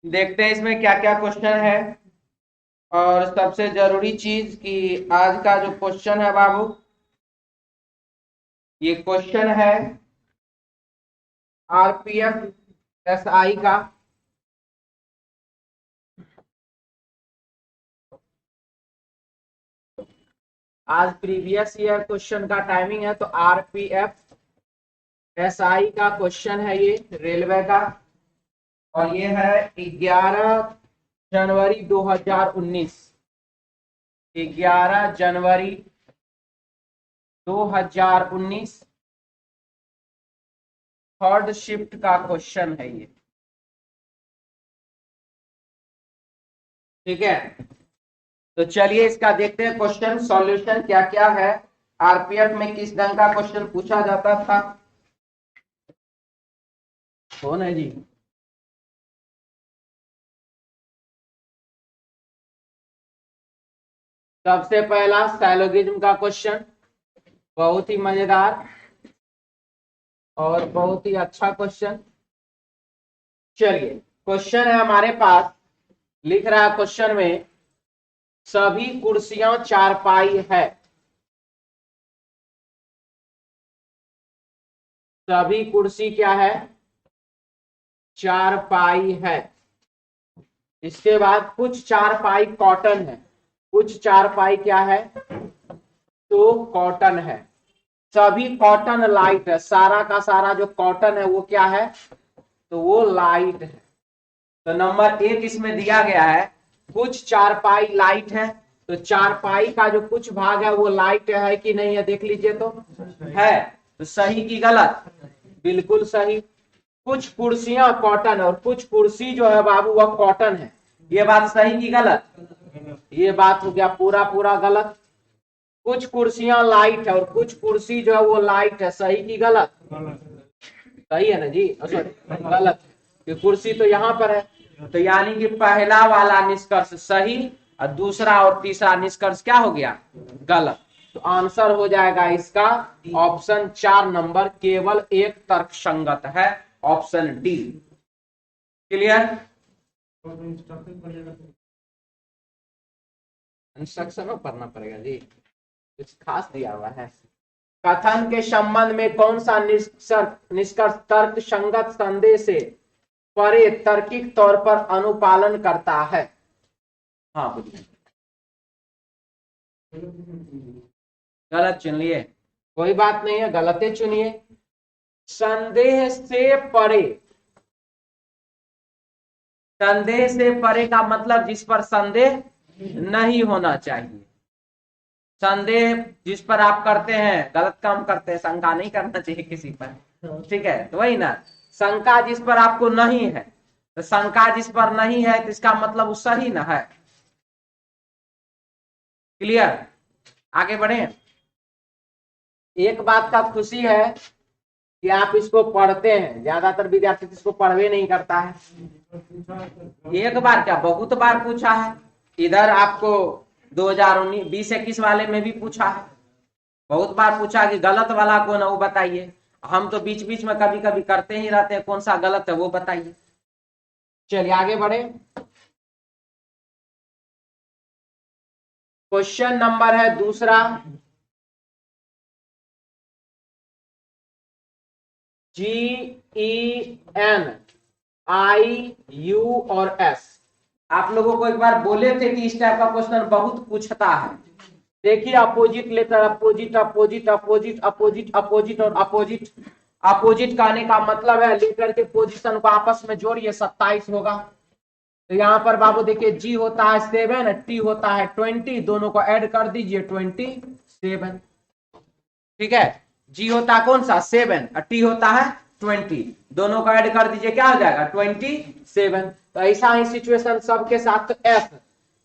देखते हैं इसमें क्या क्या क्वेश्चन है। और सबसे जरूरी चीज कि आज का जो क्वेश्चन है बाबू, ये क्वेश्चन है आरपीएफ एसआई का। आज प्रीवियस ईयर क्वेश्चन का टाइमिंग है, तो आरपीएफ एसआई का क्वेश्चन है ये, रेलवे का। और ये है 11 जनवरी 2019। 11 जनवरी 2019 थर्ड शिफ्ट का क्वेश्चन है ये। ठीक है, तो चलिए इसका देखते हैं क्वेश्चन सॉल्यूशन क्या क्या है। आरपीएफ में किस ढंग का क्वेश्चन पूछा जाता था। कौन है जी? सबसे पहला साइलोगिज्म का क्वेश्चन, बहुत ही मजेदार और बहुत ही अच्छा क्वेश्चन। चलिए, क्वेश्चन है हमारे पास, लिख रहा है क्वेश्चन में, सभी कुर्सियां चारपाई है। सभी कुर्सी क्या है? चारपाई है। इसके बाद कुछ चारपाई कॉटन है। कुछ चारपाई क्या है? तो कॉटन है। सभी कॉटन लाइट है। सारा का सारा जो कॉटन है वो क्या है? तो वो लाइट है। तो नंबर 1 इसमें दिया गया है, कुछ चारपाई लाइट है। तो चारपाई का जो कुछ भाग है वो लाइट है कि नहीं है, देख लीजिए तो है। तो सही की गलत? बिल्कुल सही। कुछ कुर्सियां कॉटन है और कुछ कुर्सी जो है बाबू वह कॉटन है, ये बात सही की गलत? ये बात हो गया पूरा पूरा गलत। कुछ कुर्सियां लाइट है और कुछ कुर्सी जो है वो लाइट है, सही की गलत? सही है ना जी? सॉरी, गलत है, कि कुर्सी तो यहाँ पर है। तो यानी कि पहला वाला निष्कर्ष सही और दूसरा और तीसरा निष्कर्ष क्या हो गया? गलत। तो आंसर हो जाएगा इसका ऑप्शन 4 नंबर, केवल एक तर्क संगत है, ऑप्शन डी। क्लियर? इंस्ट्रक्शन में पढ़ना पड़ेगा जी, कुछ खास दिया हुआ है। कथन के संबंध में कौन सा निष्कर्ष तर्क संगत संदेह से परे तार्किक तौर पर अनुपालन करता है? हाँ बोलिए। गलत चुन लिए, कोई बात नहीं है, गलत चुनिए। संदेह से परे, संदेह से परे का मतलब जिस पर संदेह नहीं होना चाहिए। संदेह जिस पर आप करते हैं, गलत काम करते हैं, शंका नहीं करना चाहिए किसी पर। ठीक है, तो वही ना, शंका जिस पर आपको नहीं है, तो शंका जिस पर नहीं है तो इसका मतलब वो सही ना है। क्लियर? आगे बढ़े। एक बात का खुशी है कि आप इसको पढ़ते हैं, ज्यादातर विद्यार्थी इसको पढ़वे नहीं करता है। एक बार क्या, बहुत बार पूछा है। इधर आपको 2019 2021 वाले में भी पूछा है, बहुत बार पूछा कि गलत वाला कौन है वो बताइए। हम तो बीच बीच में कभी कभी करते ही रहते हैं, कौन सा गलत है वो बताइए। चलिए आगे बढ़े। क्वेश्चन नंबर है दूसरा, GENIU और S। आप लोगों को एक बार बोले थे कि इस टाइप का क्वेश्चन बहुत पूछता है। देखिए, opposite letter, opposite opposite opposite opposite opposite और अपोजिट। अपोजिट कहने का मतलब है लेटर के पोजीशन को आपस में जोड़िए, 27 होगा। तो यहाँ पर बाबू देखिए, जी होता है 7, टी होता है 20, दोनों को ऐड कर दीजिए 27। ठीक है, जी होता है कौन सा 7 और टी होता है 20, दोनों को ऐड कर दीजिए, क्या हो जाएगा 27। तो ऐसा ही सिचुएशन सबके साथ। तो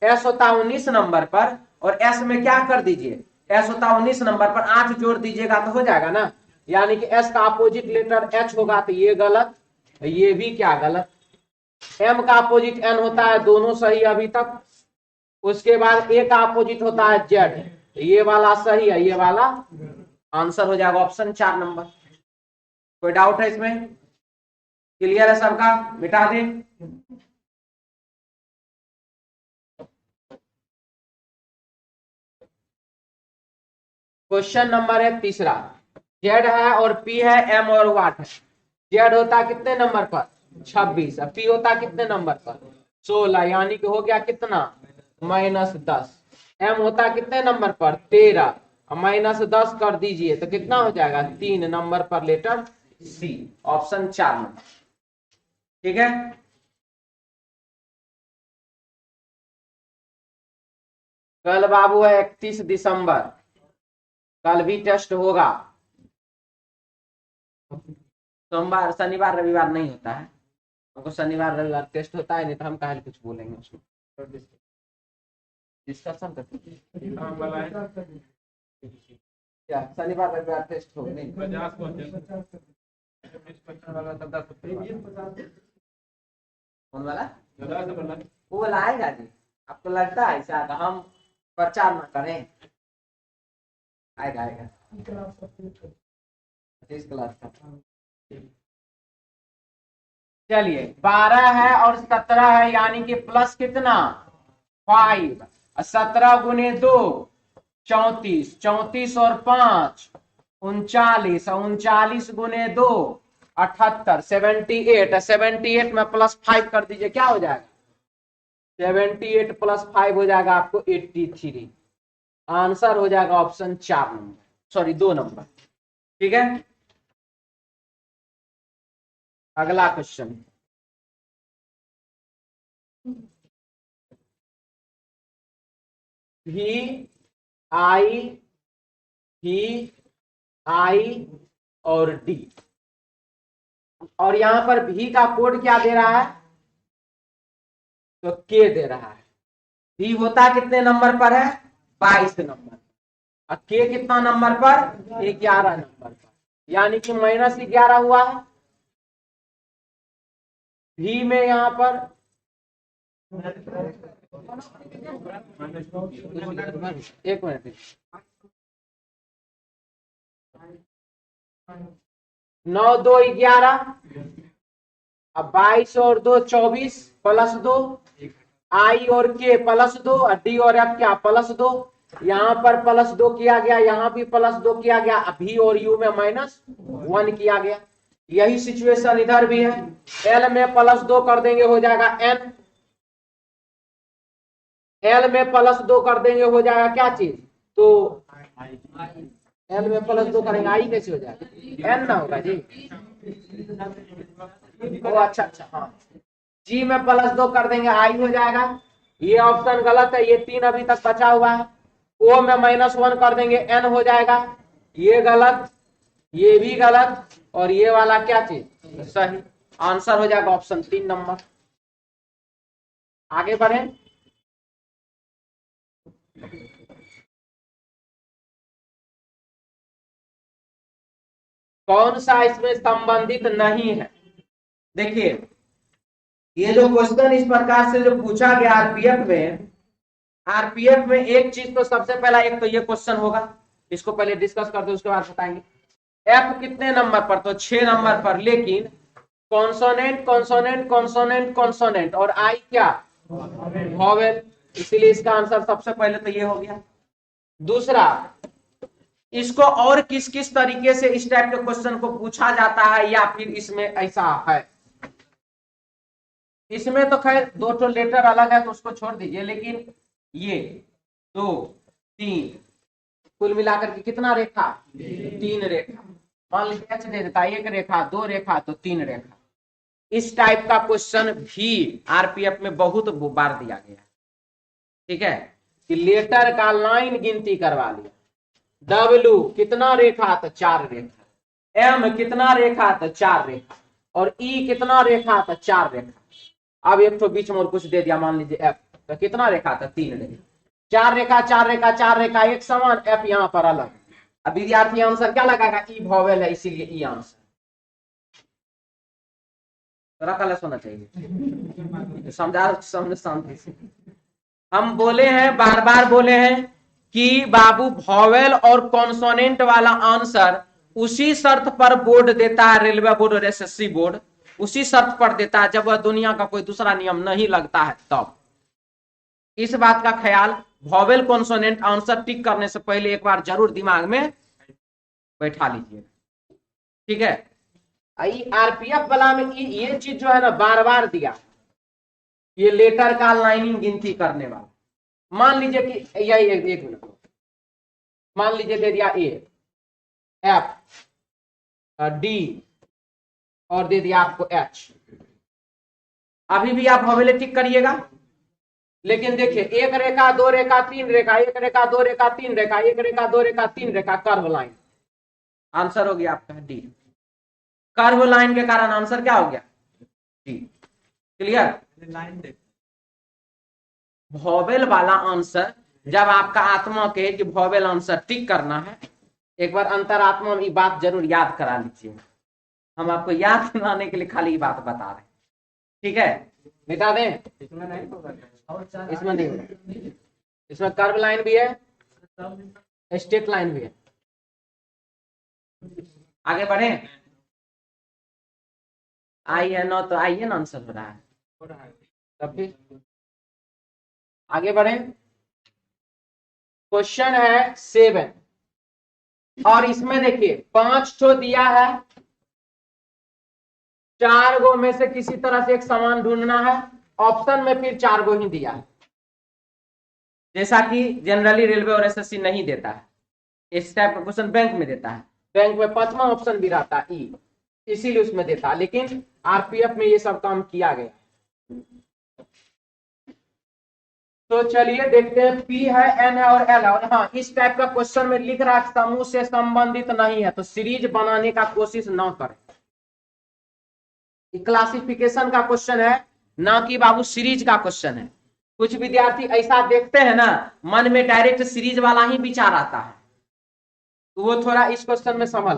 एस होता है 19 नंबर पर, और एस में क्या कर दीजिए, एस होता है 19 नंबर पर 8 जोड़ दीजिएगा तो हो जाएगा ना। यानी कि एस का अपोजिट लेटर एच होगा, तो ये गलत, ये भी क्या गलत। एम का अपोजिट एन होता है, दोनों सही अभी तक। उसके बाद ए का अपोजिट होता है जेड, ये वाला सही है, ये वाला। आंसर हो जाएगा ऑप्शन 4 नंबर। कोई डाउट है इसमें? क्लियर है सबका? मिटा दें। क्वेश्चन नंबर है तीसरा। जेड है और पी है, एम और वाट है। जेड होता कितने नंबर पर? 26। पी होता कितने नंबर पर? 16, यानी कि हो गया कितना? -10। एम होता कितने नंबर पर? 13, -10 कर दीजिए तो कितना हो जाएगा? 3 नंबर पर लेटर सी, ऑप्शन 4 नंबर। ठीक है, कल बाबू है 31 दिसंबर, कल भी टेस्ट होगा। सोमवार, शनिवार रविवार नहीं होता है, हमको शनिवार रविवार टेस्ट होता है, नहीं तो हम काहे कुछ बोलेंगे उसमें। डिस्कशन करते क्या शनिवार रविवार टेस्ट होगा? नहीं, 50 कौन वाला? वो वाला आएगा जी? आपको लगता है ऐसा? हम प्रचार ना करें? आएगा आएगा 25 क्लास का। चलिए 12 है और 17 है, यानी कि प्लस कितना? 5। 17 गुने 2 34, 34 और 5 39, 39 गुने 2 78, 78, 78 में +5 कर दीजिए, क्या हो जाएगा? 78 + 5 हो जाएगा आपको 83। आंसर हो जाएगा ऑप्शन 4 नंबर, सॉरी 2 नंबर। ठीक है, अगला question. V I V I और D, और यहां पर V का कोड क्या दे रहा है? तो K दे रहा है। V होता कितने नंबर पर है? 22 नंबर। और K कितना नंबर पर? 11 नंबर पर, यानी कि -11 हुआ है। V में यहां पर एक मिनट, 9 2 11, अब 22 और 2 24 +2, I और K +2, D और F क्या +2, यहाँ पर +2 किया गया, यहाँ भी +2 किया गया, V और U में -1 किया गया। यही सिचुएशन इधर भी है। L में +2 कर देंगे हो जाएगा N, L में +2 कर देंगे हो जाएगा क्या चीज? तो L में +2 करेंगे I कैसे हो जाएगा? N ना होगा जी। ओ अच्छा हाँ, G में +2 कर देंगे I हो जाएगा। ये ऑप्शन गलत है, ये 3 अभी तक बचा हुआ है। O में -1 कर देंगे N हो जाएगा, ये गलत, ये भी गलत, और ये वाला क्या चीज? सही। आंसर हो जाएगा ऑप्शन 3 नंबर। आगे बढ़े। कौन सा इसमें संबंधित नहीं है? देखिए, ये जो क्वेश्चन इस प्रकार से जो पूछा गया आरपीएफ में एक चीज तो सबसे पहला, एक तो ये क्वेश्चन होगा, इसको पहले डिस्कस कर दो, उसके बाद बताएंगे। एफ कितने नंबर पर? तो 6 नंबर पर, लेकिन कॉन्सोनेंट कॉन्सोनेंट कॉन्सोनेंट कॉन्सोनेंट और आई क्या? वॉवेल, इसीलिए इसका आंसर सबसे पहले तो ये हो गया। दूसरा, इसको और किस किस तरीके से इस टाइप के क्वेश्चन को पूछा जाता है, या फिर इसमें ऐसा है? इसमें तो खैर 2 तो लेटर अलग है तो उसको छोड़ दीजिए, लेकिन ये 2 3 कुल मिलाकर के कितना रेखा? 3 रेखा। मान लीजिए एच दे देता, 1 रेखा 2 रेखा तो 3 रेखा। इस टाइप का क्वेश्चन भी आरपीएफ में बहुत बार दिया गया है। ठीक है, कि लेटर का लाइन गिनती करवा लिया। डब्ल्यू कितना रेखा? तो 4 रेखा। एम कितना रेखा? तो 4 रेखा। और ई कितना रेखा? तो 4 रेखा। अब एक तो बीच में और कुछ दे दिया, मान लीजिए एफ, तो कितना रेखा? तो 3 रेखा। 4 रेखा 4 रेखा 4 रेखा एक समान, एफ यहाँ पर अलग। अब विद्यार्थी आंसर क्या लगाएगा? ई वॉवेल है, इसीलिए ई आंसर। कलश होना चाहिए, समझ शांति से। हम बोले हैं, बार बार बोले हैं कि बाबू वॉवेल और कॉन्सोनेंट वाला आंसर उसी शर्त पर बोर्ड देता है, रेलवे बोर्ड और एसएससी बोर्ड उसी शर्त पर देता है जब वह दुनिया का कोई दूसरा नियम नहीं लगता है तब। इस बात का ख्याल वॉवेल कॉन्सोनेंट आंसर टिक करने से पहले एक बार जरूर दिमाग में बैठा लीजिए, ठीक है। आरपीएफ वाला में ये चीज जो है ना बार बार दिया, ये लेटर का लाइनिंग गिनती करने वाला। मान लीजिए कि यही एक मिनट, मान लीजिए दे दिया ए, एफ, डी और दे दिया आपको एच। अभी भी आप वॉवेल टिक करिएगा, लेकिन देखिए एक रेखा, दो रेखा, तीन रेखा, एक रेखा, दो रेखा, तीन रेखा, एक रेखा, दो रेखा, तीन रेखा, कर्व लाइन। आंसर हो गया आपका डी। कर्व लाइन के कारण आंसर क्या हो गया? डी। क्लियर? लाइन देख, वॉवेल वाला आंसर जब आपका आत्मा के कि वॉवेल आंसर टिक करना है, एक बार अंतरात्मा में ये बात जरूर याद करा लीजिए। हम आपको याद कराने के लिए खाली ये बात बता रहे हैं, ठीक है। मिटा दें? इसमें नहीं होगा, इसमें नहीं होगा, इसमें कर्व लाइन भी है, स्ट्रेट लाइन भी है। आगे बढ़े, आइए ना, तो आइए ना, आंसर हो रहा है तब भी आगे बढ़े। क्वेश्चन है 7 और इसमें देखिए 5 ठो दिया है, 4 गो में से किसी तरह से एक समान ढूंढना है। ऑप्शन में फिर 4 गो ही दिया है, जैसा कि जनरली रेलवे और एसएससी नहीं देता है। इस टाइप का क्वेश्चन बैंक में देता है, बैंक में 5वां ऑप्शन भी रहता है ई, इसीलिए उसमें देता है। लेकिन आरपीएफ में ये सब काम किया गया। तो चलिए देखते हैं, पी है, एन है और एल है। और हाँ, इस टाइप का क्वेश्चन में लिख रहा है समूह से संबंधित नहीं है, तो सीरीज बनाने का कोशिश ना करें। क्लासिफिकेशन का क्वेश्चन है, ना कि बाबू सीरीज का क्वेश्चन है। कुछ विद्यार्थी ऐसा देखते हैं ना, मन में डायरेक्ट सीरीज वाला ही विचार आता है, तो वो थोड़ा इस क्वेश्चन में समझ।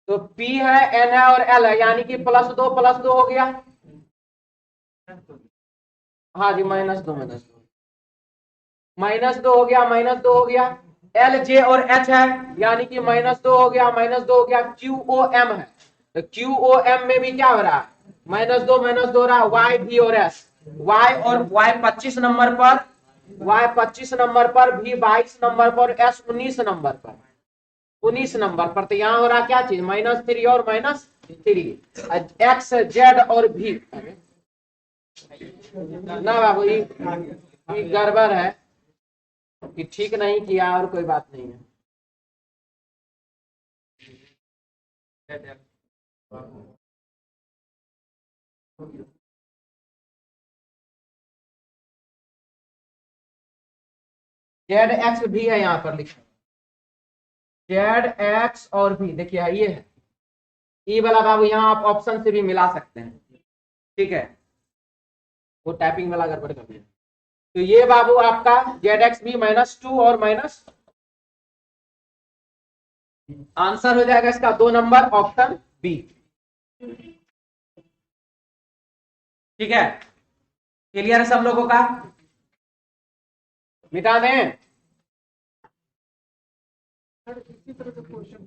तो P है, N है और L है, यानी कि +2 हो गया। हाँ जी, -2 हो गया, -2 हो गया। L, J और H है, यानी कि -2 हो गया, -2 हो गया। Q, O, M है, तो Q, O, M में भी क्या हो रहा है? -2 हो रहा है। Y, V और S, Y और Y 25 नंबर पर, Y 25 नंबर पर, V 22 नंबर पर, S 19 नंबर पर, 19 नंबर पर। तो यहाँ हो रहा क्या चीज? -3 और -3, X, Z और V। ना बाबू, ये गड़बड़ है कि ठीक नहीं किया, और कोई बात नहीं है। ZX भी है यहाँ पर लिखा, ZX और भी देखिए ये है। ई वाला बाबू यहाँ आप ऑप्शन से भी मिला सकते हैं, ठीक है। वो टाइपिंग वाला गड़बड़ कर दिया। तो ये बाबू आपका ZX भी -2 और माइनस, आंसर हो जाएगा इसका 2 नंबर, ऑप्शन बी, ठीक है। क्लियर है सब लोगों का? मिटा दें? इसी तरह से क्वेश्चन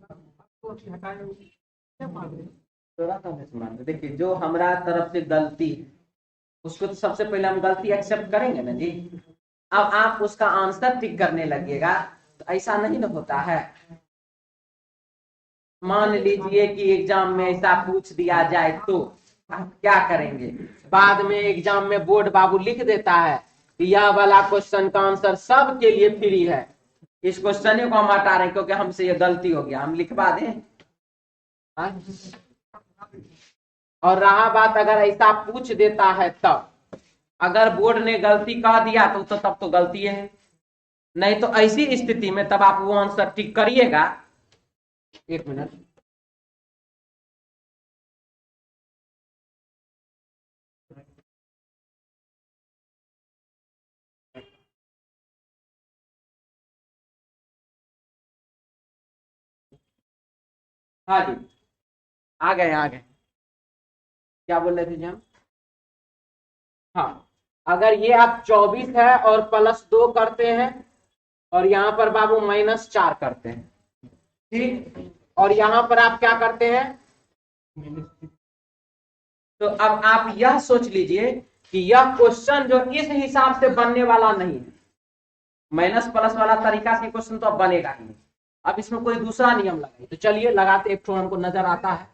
देखिए, जो हमारा तरफ से गलती है उसको तो सबसे पहले हम गलती एक्सेप्ट करेंगे ना जी। अब आप उसका आंसर टिक करने लगेगा, तो ऐसा नहीं ना होता है। मान लीजिए कि एग्जाम में ऐसा पूछ दिया जाए तो आप क्या करेंगे? बाद में एग्जाम में बोर्ड बाबू लिख देता है कि यह वाला क्वेश्चन का आंसर सबके लिए फ्री है, इस क्वेश्चन को हम हटा रहे हैं क्योंकि हमसे ये गलती हो गया, हम लिखवा दें। और रहा बात अगर ऐसा पूछ देता है तब, अगर बोर्ड ने गलती कह दिया तो तब तो गलती है, नहीं तो ऐसी स्थिति में तब आप वो आंसर टिक करिएगा। एक मिनट, हाँ जी, आ गए। क्या बोल रहे थे जी हम? हाँ, अगर ये आप 24 है और +2 करते हैं और यहाँ पर बाबू -4 करते हैं, ठीक, और यहाँ पर आप क्या करते हैं? तो अब आप यह सोच लीजिए कि यह क्वेश्चन जो इस हिसाब से बनने वाला नहीं है, माइनस प्लस वाला तरीका से क्वेश्चन तो अब बनेगा ही नहीं। अब इसमें कोई दूसरा नियम लगाए, तो चलिए लगाते, एक ठो हमको नजर आता है,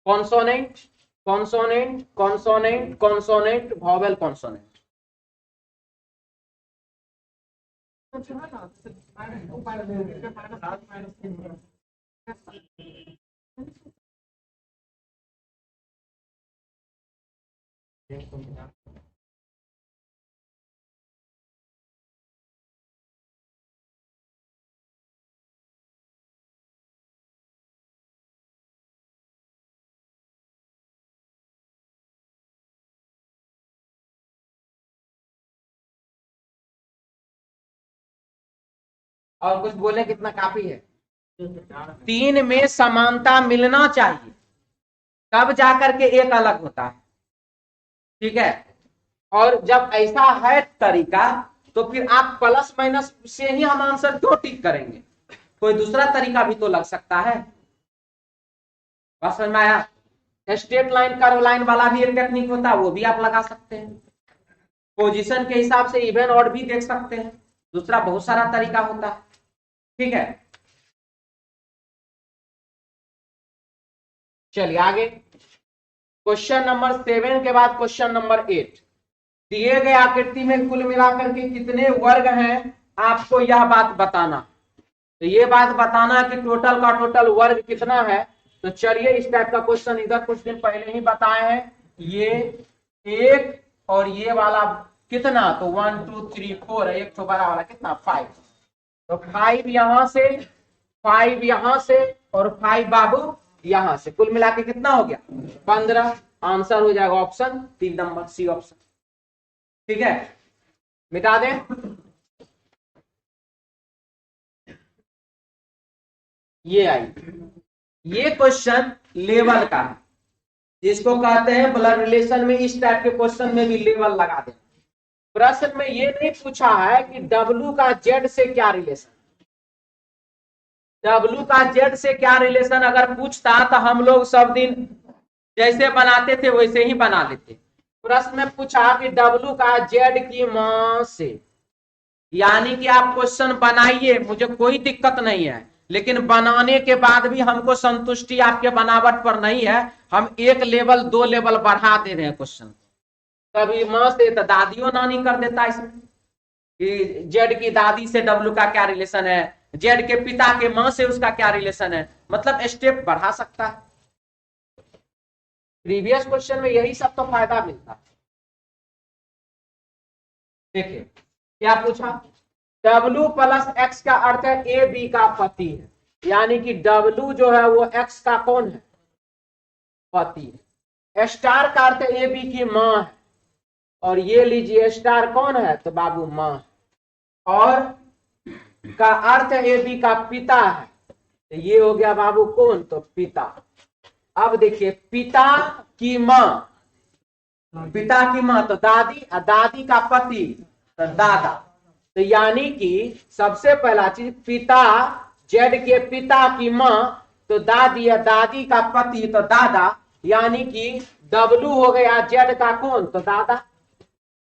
consonant consonant consonant consonant vowel consonant. कुछ है ना, -2 और कुछ बोले कितना काफी है? 3 में समानता मिलना चाहिए, तब जाकर के एक अलग होता है, ठीक है। और जब ऐसा है तरीका, तो फिर आप प्लस माइनस से ही हम आंसर क्यों टिक करेंगे? कोई दूसरा तरीका भी तो लग सकता है। बात समझ में आया? स्ट्रेट लाइन कर्व लाइन वाला भी एक टेक्निक होता है, वो भी आप लगा सकते हैं। पोजीशन के हिसाब से इवन ऑड भी देख सकते हैं, दूसरा बहुत सारा तरीका होता है, ठीक है। चलिए आगे, क्वेश्चन नंबर 7 के बाद क्वेश्चन नंबर 8। दिए गए आकृति में कुल मिलाकर के कितने वर्ग हैं, आपको यह बात बताना। तो ये बात बताना कि टोटल का टोटल वर्ग कितना है। तो चलिए इस टाइप का क्वेश्चन इधर कुछ दिन पहले ही बताए हैं, ये एक और ये वाला कितना, तो 1 2 3 4 है, एक तो बड़ा वाला कितना 5। तो 5 यहां से, 5 यहां से और 5 बाबू यहां से, कुल मिला के कितना हो गया 15। आंसर हो जाएगा ऑप्शन 3 नंबर, सी ऑप्शन, ठीक है। मिटा दें, ये आई, ये क्वेश्चन लेवल का है, जिसको कहते हैं ब्लड रिलेशन में इस टाइप के क्वेश्चन में भी लेवल लगा दें। प्रश्न में ये नहीं पूछा है कि W का Z से क्या रिलेशन, W का Z से क्या रिलेशन अगर पूछता तो हम लोग सब दिन जैसे बनाते थे वैसे ही बना लेते। प्रश्न में पूछा कि W का Z की मां से, यानी कि आप क्वेश्चन बनाइए, मुझे कोई दिक्कत नहीं है, लेकिन बनाने के बाद भी हमको संतुष्टि आपके बनावट पर नहीं है, हम एक लेवल 2 लेवल बढ़ा दे रहे हैं क्वेश्चन। कभी मां से तो दादियों नानी कर देता इसमें कि जेड की दादी से डब्लू का क्या रिलेशन है, जेड के पिता के मां से उसका क्या रिलेशन है, मतलब स्टेप बढ़ा सकता है। प्रीवियस क्वेश्चन में यही सब तो फायदा मिलता है। देखिए क्या पूछा, W प्लस एक्स का अर्थ है ए बी का पति है, यानी कि W जो है वो एक्स का कौन है, पति है। स्टार का अर्थ ए बी की मां है, और ये लीजिए स्टार कौन है, तो बाबू मां है। और का अर्थ ए बी का पिता है, तो ये हो गया बाबू कौन, तो पिता। अब देखिए पिता की मां, पिता की मां तो दादी, दादी का पति तो दादा। तो यानी कि सबसे पहला चीज पिता, जेड के पिता की मां तो दादी या दादी का पति तो दादा, यानी कि डब्लू हो गया जेड का कौन, तो दादा।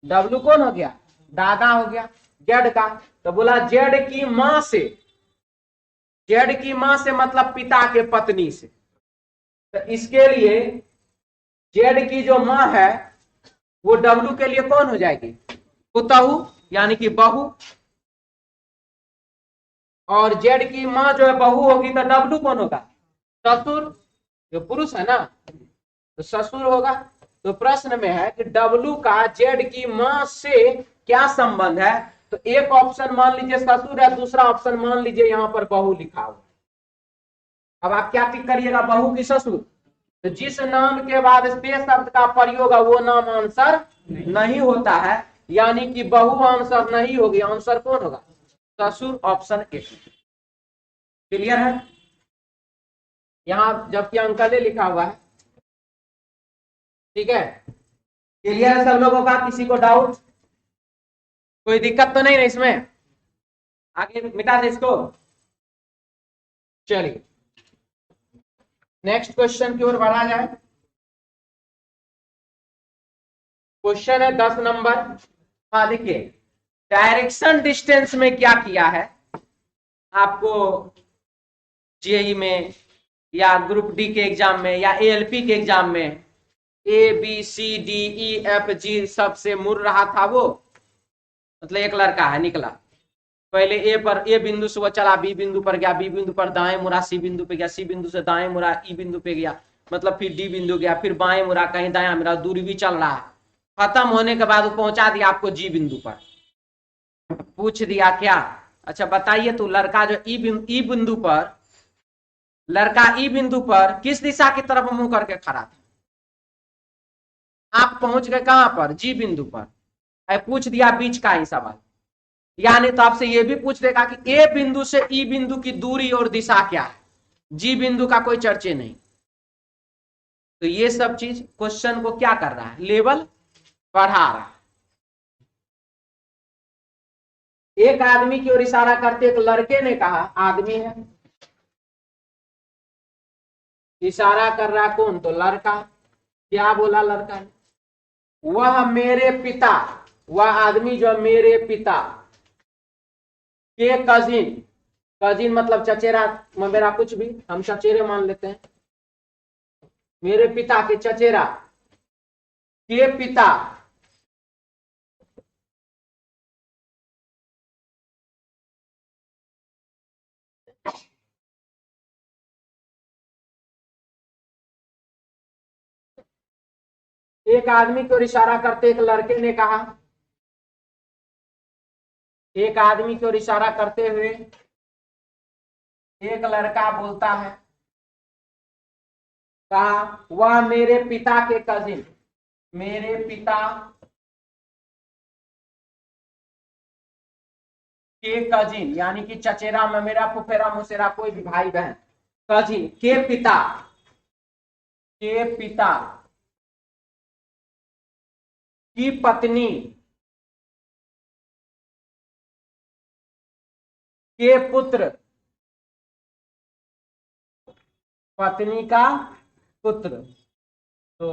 डब्लू कौन हो गया, दादा हो गया जेड का। तो बोला जेड की मां से, जेड की मां से मतलब पिता के पत्नी से। तो इसके लिए जेड की जो मां है वो डब्लू के लिए कौन हो जाएगी, पुतहु यानी कि बहू। और जेड की मां जो है बहू होगी तो डब्लू कौन होगा, ससुर, जो पुरुष है ना, तो ससुर होगा। तो प्रश्न में है कि डब्लू का जेड की मां से क्या संबंध है, तो एक ऑप्शन मान लीजिए ससुर है, दूसरा ऑप्शन मान लीजिए यहां पर बहू लिखा हुआ। अब आप क्या टिक करिएगा, बहू की ससुर। तो जिस नाम के बाद स्पेस शब्द का प्रयोग है वो नाम आंसर नहीं होता है, यानी कि बहू आंसर नहीं होगी, आंसर कौन होगा, ससुर, ऑप्शन ए। क्लियर है? यहां जबकि अंकल लिखा हुआ है, ठीक है। क्लियर है सब लोगों का, किसी को डाउट, कोई दिक्कत तो नहीं है इसमें? आगे मिटा दे इसको। चलिए नेक्स्ट क्वेश्चन की ओर बढ़ा जाए। क्वेश्चन है 10 नंबर। हाँ देखिए, डायरेक्शन डिस्टेंस में क्या किया है आपको जेई में या ग्रुप डी के एग्जाम में या एएलपी के एग्जाम में, A B C D E F G सबसे मुड़ रहा था वो, मतलब एक लड़का है निकला, पहले ए पर, ए बिंदु से वो चला बी बिंदु पर गया, बी बिंदु पर दाएं मुड़ा सी बिंदु पे गया, सी बिंदु से दाएं मुड़ा ई बिंदु पे गया, मतलब फिर डी बिंदु गया, फिर बाएं मुड़ा कहीं दाया मुड़ा, दूरी भी चल रहा है, खत्म होने के बाद वो पहुंचा दिया आपको जी बिंदु पर। पूछ दिया क्या, अच्छा बताइए तो लड़का जो ई बिंदु पर, लड़का ई बिंदु पर किस दिशा की तरफ मुंह करके खड़ा था? आप पहुंच गए कहां पर? जी बिंदु पर। पूछ दिया बीच का ही सवाल, यानी तो आपसे यह भी पूछ देगा कि ए बिंदु से ई बिंदु की दूरी और दिशा क्या है, जी बिंदु का कोई चर्चे नहीं। तो ये सब चीज क्वेश्चन को क्या कर रहा है, लेवल बढ़ा रहा है। एक आदमी की ओर इशारा करते एक लड़के ने कहा, आदमी है, इशारा कर रहा कौन? तो लड़का। क्या बोला लड़का ने? वह मेरे पिता, वह आदमी जो मेरे पिता के कजिन, कजिन मतलब चचेरा मेरा, कुछ भी हम चचेरे मान लेते हैं, मेरे पिता के चचेरा के पिता एक आदमी की ओर इशारा करते एक लड़के ने कहा, एक आदमी की ओर इशारा करते हुए एक लड़का बोलता है, कहा वह मेरे पिता के कजिन, मेरे पिता के कजिन, यानी कि चचेरा में मेरा फुफेरा मुसेरा कोई भी भाई बहन, कजिन के पिता, के पिता की पत्नी के पुत्र, पत्नी का पुत्र, तो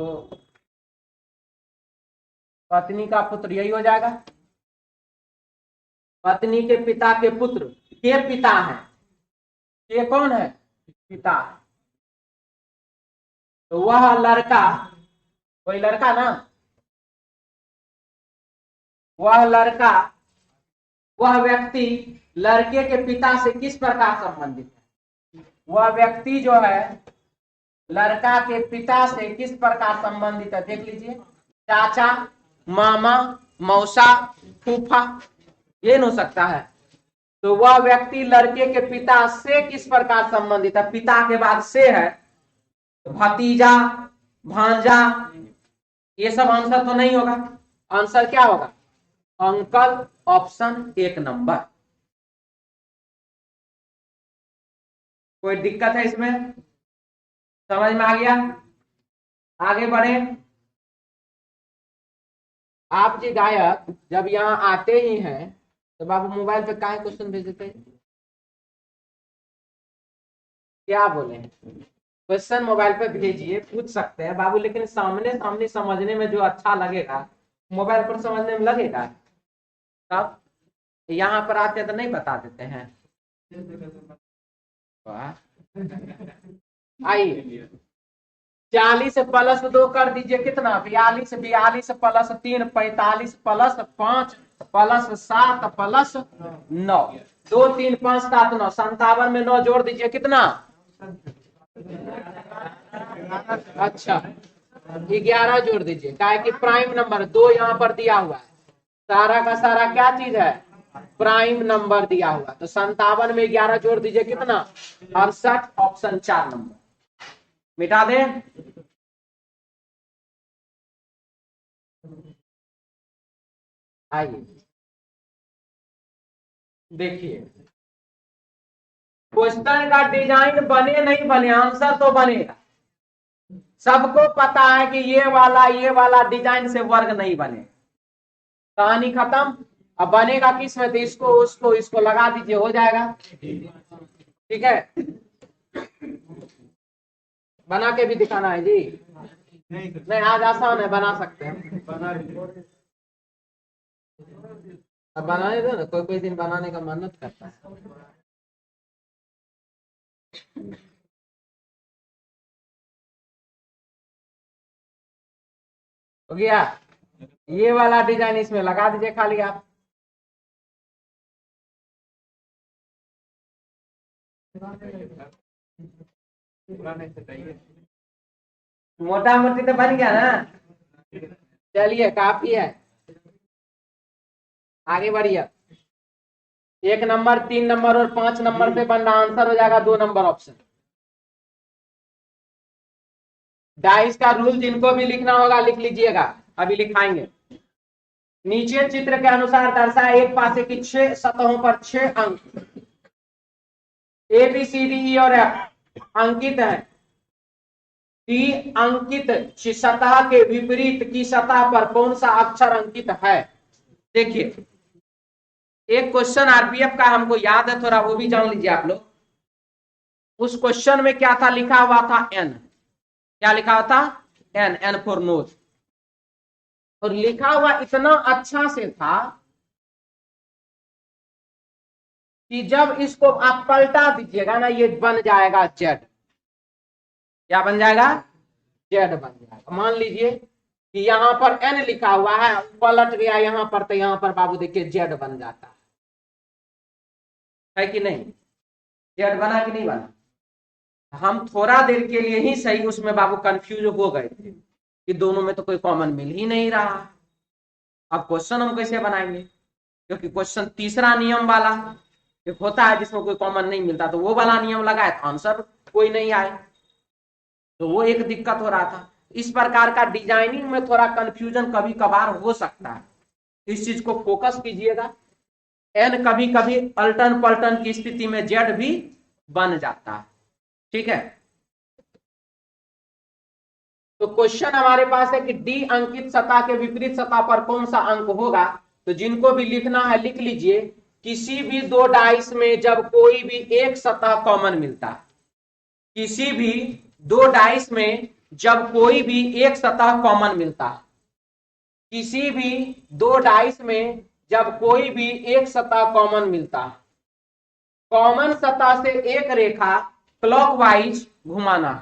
पत्नी का पुत्र यही हो जाएगा, पत्नी के पिता के पुत्र के पिता है, के कौन है? पिता। तो वह लड़का, कोई लड़का ना, वह लड़का, वह व्यक्ति लड़के के पिता से किस प्रकार संबंधित है? वह व्यक्ति जो है लड़का के पिता से किस प्रकार संबंधित है? देख लीजिए, चाचा, मामा, मौसा, फूफा, ये हो सकता है। तो वह व्यक्ति लड़के के पिता से किस प्रकार संबंधित है? पिता के बाद से है, तो भतीजा, भांजा, ये सब आंसर तो नहीं होगा। आंसर क्या होगा? Uncle, option 1 number. कोई दिक्कत है इसमें? समझ में आ गया? आगे बढ़े। आप जी गायक जब यहाँ आते ही हैं तो बाबू मोबाइल पे काहे क्वेश्चन भेज देते हैं? क्या बोले? क्वेश्चन मोबाइल पे भेजिए, पूछ सकते हैं बाबू, लेकिन सामने सामने समझने में जो अच्छा लगेगा मोबाइल पर समझने में लगेगा तब। यहाँ पर आते तो नहीं बता देते हैं। आइए, 40 प्लस 2 कर दीजिए कितना? 42, 42 प्लस 3 45 प्लस 5 प्लस 7 प्लस 9, 2 3 5 7 9, 57 में 9 जोड़ दीजिए कितना? अच्छा 11 जोड़ दीजिए, क्या है कि प्राइम नंबर 2 यहाँ पर दिया हुआ है, सारा का सारा क्या चीज है? प्राइम नंबर दिया हुआ। तो 57 में 11 जोड़ दीजिए कितना? 68, ऑप्शन 4 नंबर। मिटा दें। आइए देखिए, क्वेश्चन का डिजाइन बने नहीं बने, आंसर तो बनेगा। सबको पता है कि ये वाला डिजाइन से वर्ग नहीं बने, कहानी खत्म। अब बनेगा किस में? तो इसको उसको इसको लगा दीजिए, हो जाएगा। ठीक है, बना के भी दिखाना है जी। नहीं आज आसान है, बना सकते हैं। अब बनाने दो ना, कोई कोई दिन बनाने का मेहनत करता है। हो गया, ये वाला डिजाइन इसमें लगा दीजिए खाली आप। मोटा मोटी तो बन गया ना, चलिए काफी है, आगे बढ़िए। 1 नंबर, 3 नंबर और 5 नंबर पे बन रहा, आंसर हो जाएगा 2 नंबर ऑप्शन। डाइस का रूल जिनको भी लिखना होगा लिख लीजिएगा, अभी लिखाएंगे। नीचे चित्र के अनुसार दर्शाए एक पासे की 6 सतहों पर 6 अंक ए बी सी डी ई और एफ अंकित है। डी अंकित सतह के विपरीत की सतह पर कौन सा अक्षर अंकित है? देखिए, एक क्वेश्चन आरपीएफ का हमको याद है थोड़ा, वो भी जान लीजिए आप लोग। उस क्वेश्चन में क्या था, लिखा हुआ था एन। क्या लिखा हुआ था? N, N for nose. और लिखा हुआ इतना अच्छा से था कि जब इसको आप पलटा दीजिएगा ना, ये बन जाएगा जेड। क्या बन जाएगा? जेड बन जाएगा। मान लीजिए कि यहां पर एन लिखा हुआ है, पलट गया यहां पर, तो यहां पर बाबू देखिए जेड बन जाता है कि नहीं? जेड बना कि नहीं बना? हम थोड़ा देर के लिए ही सही उसमें बाबू कंफ्यूज हो गए थे कि दोनों में तो कोई कॉमन मिल ही नहीं रहा। अब क्वेश्चन हम कैसे बनाएंगे, क्योंकि क्वेश्चन तीसरा नियम वाला एक होता है जिसमें कोई कॉमन नहीं मिलता, तो वो वाला नियम लगाए तो आंसर कोई नहीं आए, तो वो एक दिक्कत हो रहा था। इस प्रकार का डिजाइनिंग में थोड़ा कंफ्यूजन कभी कभार हो सकता है, इस चीज को फोकस कीजिएगा। एन कभी कभी अल्टन पल्टन की स्थिति में जेड भी बन जाता है, ठीक है। तो क्वेश्चन हमारे पास है कि डी अंकित सतह के विपरीत सतह पर कौन सा अंक होगा। तो जिनको भी लिखना है लिख लीजिए। किसी भी दो डाइस में जब कोई भी एक सतह कॉमन मिलता है, किसी भी दो डाइस में जब कोई भी एक सतह कॉमन मिलता है, किसी भी दो डाइस में जब कोई भी एक सतह कॉमन मिलता है, कॉमन सतह से एक रेखा क्लॉकवाइज घुमाना।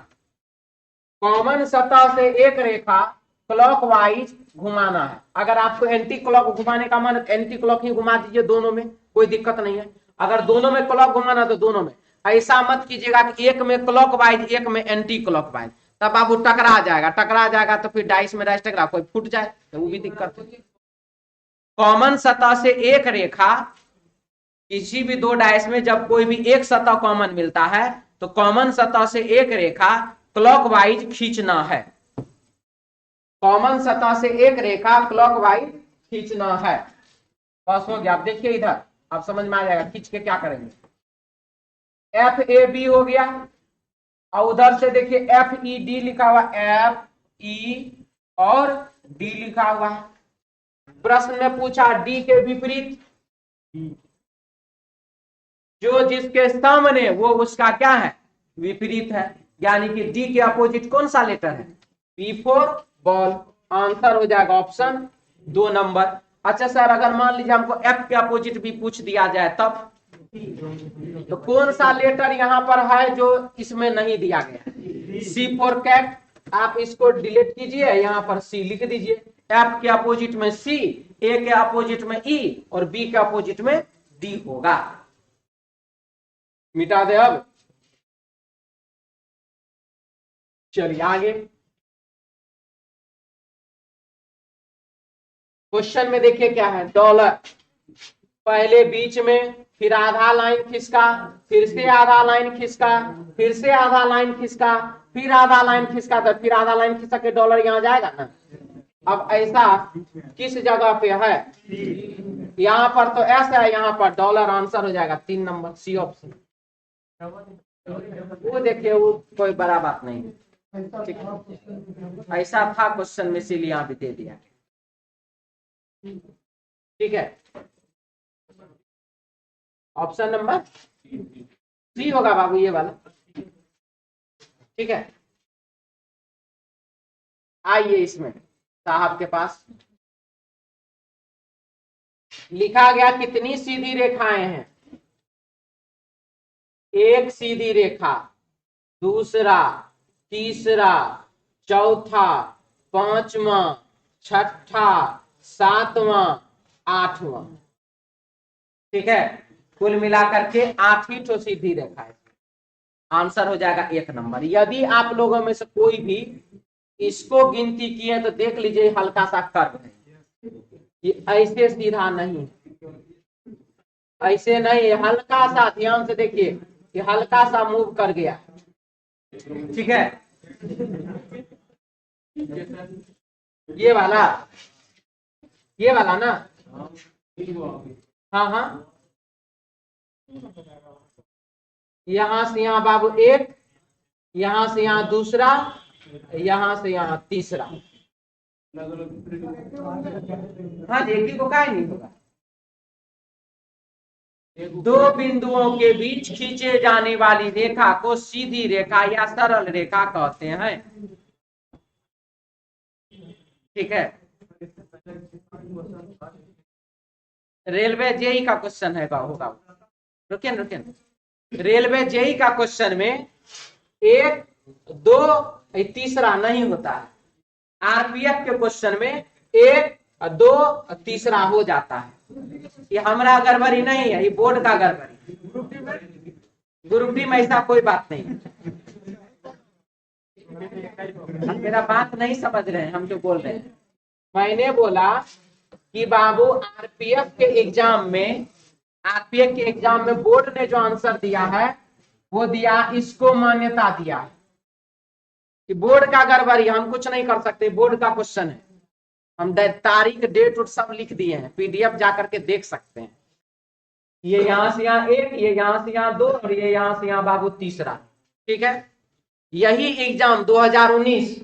कॉमन सतह से एक रेखा क्लॉकवाइज घुमाना है। अगर आपको एंटी क्लॉक घुमाने का मन, एंटी क्लॉक ही घुमा दीजिए, दोनों में कोई दिक्कत नहीं है। अगर दोनों में क्लॉक घुमाना तो दोनों में, ऐसा मत कीजिएगा कि एक में क्लॉकवाइज एक में एंटी क्लॉकवाइज, तब आप वो टकरा जाएगा तो फिर डाइस में डाइस टकरा कोई फूट जाए तो वो भी दिक्कत है। कॉमन सतह से एक रेखा, किसी भी दो डाइस में जब कोई भी एक सतह कॉमन मिलता है तो कॉमन सतह से एक रेखा क्लॉकवाइज खींचना है। कॉमन सतह से एक रेखा क्लॉकवाइज खींचना है। बस हो गया। आप देखिए इधर, आप समझ में आ जाएगा खींच के क्या करेंगे। एफ ए बी हो गया, और उधर से देखिए एफ ई डी लिखा हुआ, एफ ई और डी लिखा हुआ है। प्रश्न में पूछा डी के विपरीत, जो जिसके सामने वो उसका क्या है? विपरीत है। यानी कि डी के अपोजिट कौन सा लेटर है? B for ball. आंसर हो जाएगा ऑप्शन 2 नंबर। अच्छा सर, अगर मान लीजिए हमको एफ के अपोजिट भी पूछ दिया जाए तब, तो कौन सा लेटर यहां पर है जो इसमें नहीं दिया गया? सी फॉर कैट। आप इसको डिलीट कीजिए, यहां पर सी लिख दीजिए। एफ के अपोजिट में सी, ए के अपोजिट में ई और बी के अपोजिट में डी होगा। मिटा दे अब। चलिए आगे। क्वेश्चन में देखिए क्या है, डॉलर पहले बीच में, फिर आधा लाइन खिसका, फिर से आधा लाइन खिसका, फिर से आधा लाइन खिसका, फिर आधा लाइन खिसका, तो फिर आधा लाइन खिसक के डॉलर यहां जाएगा ना। अब ऐसा किस जगह पे है? यहाँ पर तो ऐसा है, यहाँ पर डॉलर। आंसर हो जाएगा 3 नंबर, सी ऑप्शन। वो देखिए, वो कोई बड़ा बात नहीं है, ऐसा था क्वेश्चन में, इसीलिए यहाँ पे दे दिया। ठीक है, ऑप्शन नंबर सी होगा बाबू, ये वाला। ठीक है, आइए इसमें साहब के पास लिखा गया कितनी सीधी रेखाएं हैं? एक सीधी रेखा, दूसरा, तीसरा, चौथा, पांचवा, छठा, सातवां, आठवां। ठीक है, कुल मिलाकर के 8 ही तो सीधी रेखा है। आंसर हो जाएगा 1 नंबर। यदि आप लोगों में से कोई भी इसको गिनती किए तो देख लीजिए हल्का सा कर्व है, ये ऐसे सीधा नहीं, ऐसे नहीं, हल्का सा, ध्यान से देखिए कि हल्का सा मूव कर गया। ठीक है, ये वाला ना, हाँ हाँ, यहां से यहां बाबू एक, यहां से यहां दूसरा, यहां से यहां तीसरा। हाँ जी, एक ही को काहे नहीं होगा। दो बिंदुओं के बीच खींचे जाने वाली रेखा को सीधी रेखा या सरल रेखा कहते हैं। ठीक है, रेलवे जेई का क्वेश्चन है होगा। रुकिए, रेलवे जेई का क्वेश्चन में 1, 2 तीसरा नहीं होता है। आरपीएफ के क्वेश्चन में 1, 2 तीसरा हो जाता है। ये हमारा गड़बड़ी नहीं है, ये बोर्ड का गड़बड़ी। ग्रुप डी में ऐसा कोई बात नहीं। हम मेरा बात नहीं समझ रहे हैं, हम जो बोल रहे हैं। मैंने बोला कि बाबू आरपीएफ के एग्जाम में बोर्ड ने जो आंसर दिया है वो दिया, इसको मान्यता दिया कि बोर्ड का गड़बड़ी, हम कुछ नहीं कर सकते, बोर्ड का क्वेश्चन है। हम तारीख, डेट उट सब लिख दिए हैं, पीडीएफ जाकर के देख सकते हैं। ये यहां से यहां 1, ये यहां से यहां 2 और ये यहां से यहां बाबू तीसरा। ठीक है, यही एग्जाम 2019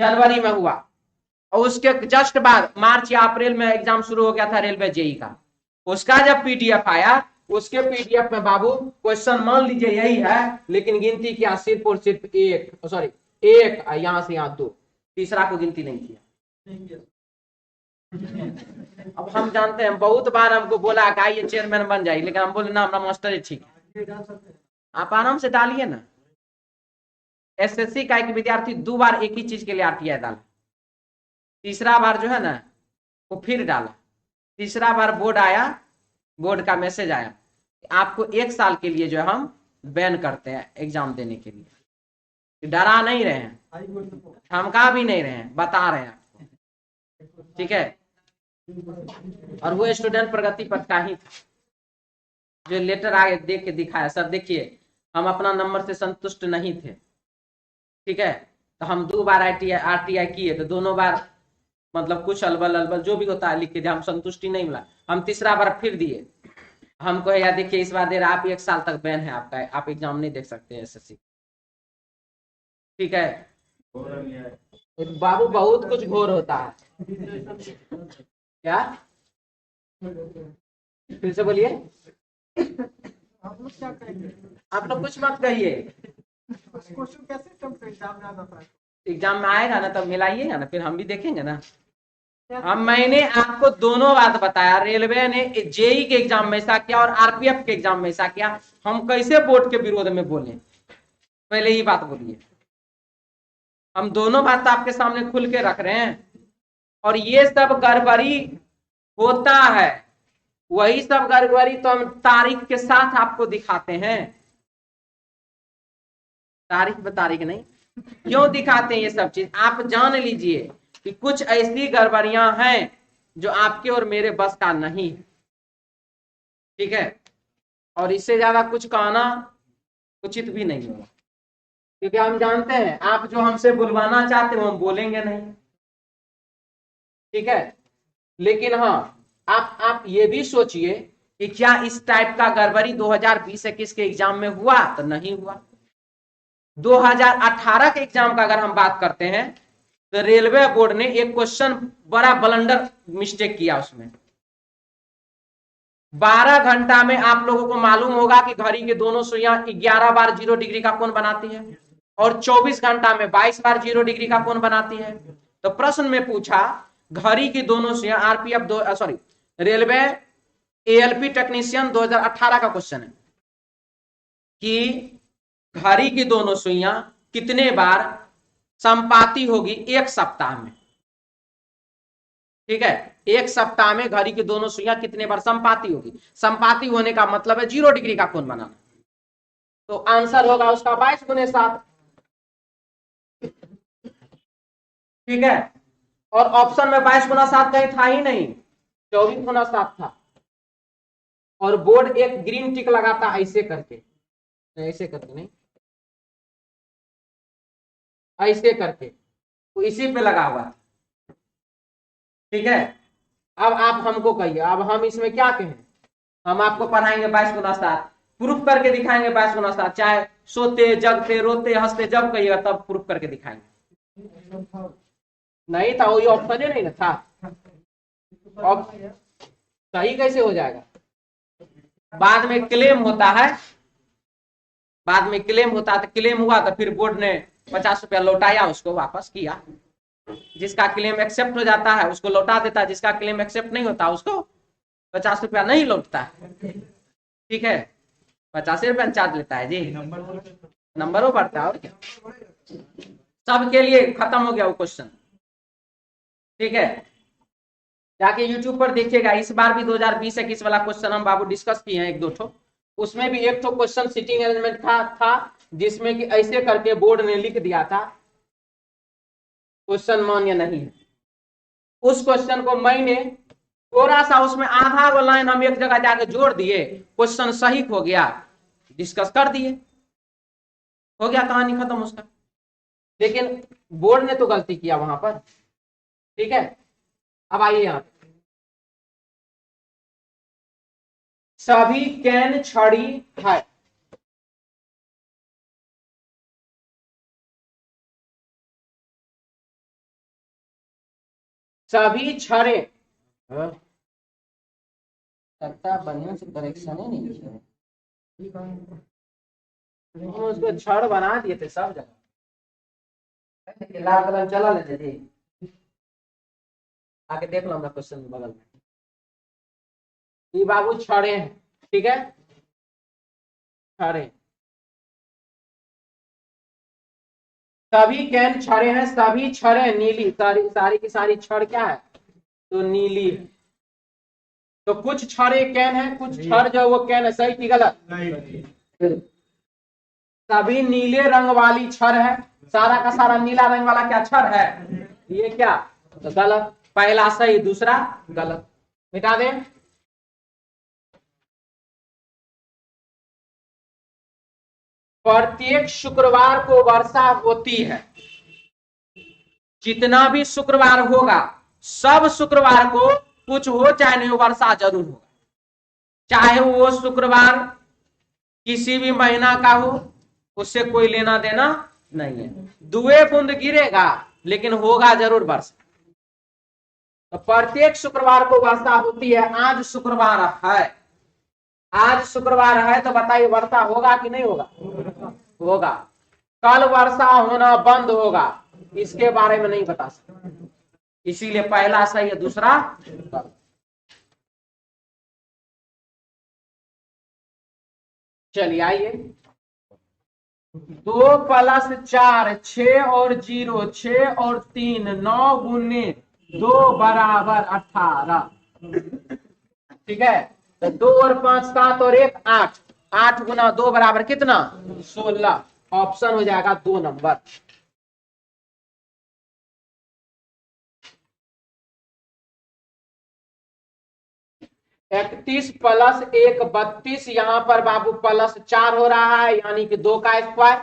जनवरी में हुआ और उसके जस्ट बाद मार्च या अप्रैल में एग्जाम शुरू हो गया था रेलवे जेई का। उसका जब पीडीएफ आया, उसके पीडीएफ में बाबू क्वेश्चन मान लीजिए यही है, लेकिन गिनती किया सिर्फ और सिर्फ 1, यहां से यहां 2, तीसरा को गिनती नहीं किया। अब हम जानते हैं, बहुत बार हमको बोला कि आइए चेयरमैन बन जाइए, लेकिन हम बोले ना, हमारा मास्टर ही ठीक है। आप आराम से डालिए ना। एसएससी का एक विद्यार्थी 2 बार एक ही चीज के लिए आरटीआई डाला, तीसरा बार जो है ना वो फिर डाला। तीसरा बार बोर्ड आया, बोर्ड का मैसेज आया, आपको 1 साल के लिए जो है हम बैन करते हैं एग्जाम देने के लिए। डरा नहीं रहे हैं, धमका भी नहीं रहे हैं, बता रहे हैं आपको। ठीक है, और वो स्टूडेंट प्रगति पथ का ही था जो लेटर आगे देख के दिखाया, सर देखिए हम अपना नंबर से संतुष्ट नहीं थे। ठीक है, तो हम 2 बार आरटीआई किए, तो दोनों बार मतलब कुछ अलबल जो भी होता है लिख के दिया, हम संतुष्टि नहीं मिला, हम तीसरा बार फिर दिए। हमको या देखिए इस बार दे रहा, आप 1 साल तक बैन है आपका, आप एग्जाम नहीं देख सकते एसएससी। ठीक है, बाबू बहुत कुछ घोर होता है। क्या, फिर से बोलिए। आप लोग क्या कहेंगे? आप लोग कुछ मत कहिए, क्वेश्चन कैसे एग्जाम में आता है? एग्जाम में आएगा ना तब मिलाइएगा ना, फिर हम भी देखेंगे ना। अब मैंने आपको दोनों बात बताया, रेलवे ने जेई के एग्जाम में ऐसा किया और आरपीएफ के एग्जाम में ऐसा किया, हम कैसे बोर्ड के विरोध में बोले? पहले ही बात बोलिए। हम दोनों बात आपके सामने खुल के रख रहे हैं, और ये सब गड़बड़ी होता है, वही सब गड़बड़ी तो हम तारीख के साथ आपको दिखाते हैं। तारीख बतारीख नहीं, क्यों दिखाते हैं ये सब चीज? आप जान लीजिए कि कुछ ऐसी गड़बड़ियां हैं जो आपके और मेरे बस का नहीं। ठीक है, और इससे ज्यादा कुछ कहना उचित भी नहीं होगा, क्योंकि हम जानते हैं आप जो हमसे बुलवाना चाहते हो हम बोलेंगे नहीं। ठीक है, लेकिन हाँ, आप ये भी सोचिए कि क्या इस टाइप का गड़बड़ी 2020-21 के एग्जाम में हुआ? तो नहीं हुआ। 2018 के एग्जाम का अगर हम बात करते हैं तो रेलवे बोर्ड ने एक क्वेश्चन बड़ा ब्लंडर मिस्टेक किया। उसमें 12 घंटा में आप लोगों को मालूम होगा कि घड़ी के दोनों सुइयां 11 बार 0 डिग्री का कोण बनाती है। और 24 घंटा में 22 बार 0 डिग्री का कोण बनाती है। तो प्रश्न में पूछा घड़ी की दोनों सुइयां आरपीएफ रेलवे एएलपी टेक्नीशियन 2018 का क्वेश्चन है कि घड़ी की दोनों सुइयां कितने बार संपाती होगी एक सप्ताह में। ठीक है, एक सप्ताह में घड़ी की दोनों सुइयां कितने बार संपाती होगी। संपाती होने का मतलब है 0 डिग्री का कोण बनाना। तो आंसर होगा उसका 22 गुने 7। ठीक है, और ऑप्शन में 22 गुना 7 कहीं था ही नहीं, 24 गुना 7 था। और बोर्ड एक ग्रीन टिक लगाता ऐसे करके, ऐसे करके नहीं, ऐसे करके, तो इसी पे लगा हुआ। ठीक है, अब आप हमको कहिए, अब हम इसमें क्या कहें। हम आपको पढ़ाएंगे 22 गुना 7, प्रूफ करके दिखाएंगे 22 गुना 7, चाहे सोते जगते रोते हंसते जब कहिएगा तब प्रूफ करके दिखाएंगे। नहीं था, वही ऑप्शन ही नहीं ना था। सही कैसे हो जाएगा, बाद में क्लेम होता है, बाद में क्लेम होता है। तो क्लेम हुआ तो फिर बोर्ड ने 50 रुपया लौटाया, उसको वापस किया। जिसका क्लेम एक्सेप्ट हो जाता है उसको लौटा देता है, जिसका क्लेम एक्सेप्ट नहीं होता उसको 50 रुपया नहीं लौटता है। ठीक है, 50 रुपया चार्ज लेता है जी, नंबरों बढ़ता है और क्या। सबके लिए खत्म हो गया वो क्वेश्चन। ठीक है, जाके यूट्यूब पर देखिएगा, इस बार भी 2020-21 वाला क्वेश्चन हम बाबू डिस्कस किए हैं 1-2 ठो। उसमें भी एक ठो क्वेश्चन सीटिंग अरेंजमेंट था जिसमें कि ऐसे करके बोर्ड ने लिख दिया था क्वेश्चन मान्य नहीं है। उस क्वेश्चन को मैंने थोड़ा सा उसमें आधा वो लाइन हम एक जगह जाके जोड़ दिए, क्वेश्चन सही हो गया, डिस्कस कर दिए, हो गया, कहानी खत्म उसका। लेकिन बोर्ड ने तो गलती किया वहां पर। ठीक है, अब आइए यहां, सभी कैन छड़ी है। सभी छड़े, लगता बढ़िया से करेक्शन ही नहीं है, उसको छड़ बना दिए थे सब जगह, लाल कलर चला लेते थे। आके देख लो हमरा क्वेश्चन में बगल में, ये बाबू छड़े हैं। ठीक है, छड़े, सभी कैन छड़े हैं, सभी छड़े नीली, सारी की सारी छड़ क्या है, तो नीली है। तो कुछ छड़े कैन है, कुछ छड़ जो वो कैन है, सही की गलत, सभी नीले रंग वाली छड़ है, सारा का सारा नीला रंग वाला क्या छड़ है, ये क्या, तो गलत, पहला सही दूसरा गलत, मिटा दें। प्रत्येक शुक्रवार को वर्षा होती है, जितना भी शुक्रवार होगा सब शुक्रवार को कुछ हो चाहे नहीं हो वर्षा जरूर होगा, चाहे वो शुक्रवार किसी भी महीना का हो, उससे कोई लेना देना नहीं है। दुए बूंद गिरेगा लेकिन होगा जरूर वर्षा। तो प्रत्येक शुक्रवार को वर्षा होती है। आज शुक्रवार है, आज शुक्रवार है तो बताइए वर्षा होगा कि नहीं होगा, होगा। कल वर्षा होना बंद होगा, इसके बारे में नहीं बता सकते, इसीलिए पहला सही है दूसरा गलत। चलिए आइए, 2 + 4 6 और 0 6 और 3 9 गुने 2 = 18। ठीक है, तो 2 और 5 7 और 1 8, 8 गुना 2 बराबर कितना, 16। ऑप्शन हो जाएगा 2 नंबर। इकतीस + 1 32, यहाँ पर बाबू +4 हो रहा है, यानी कि 2 का स्क्वायर,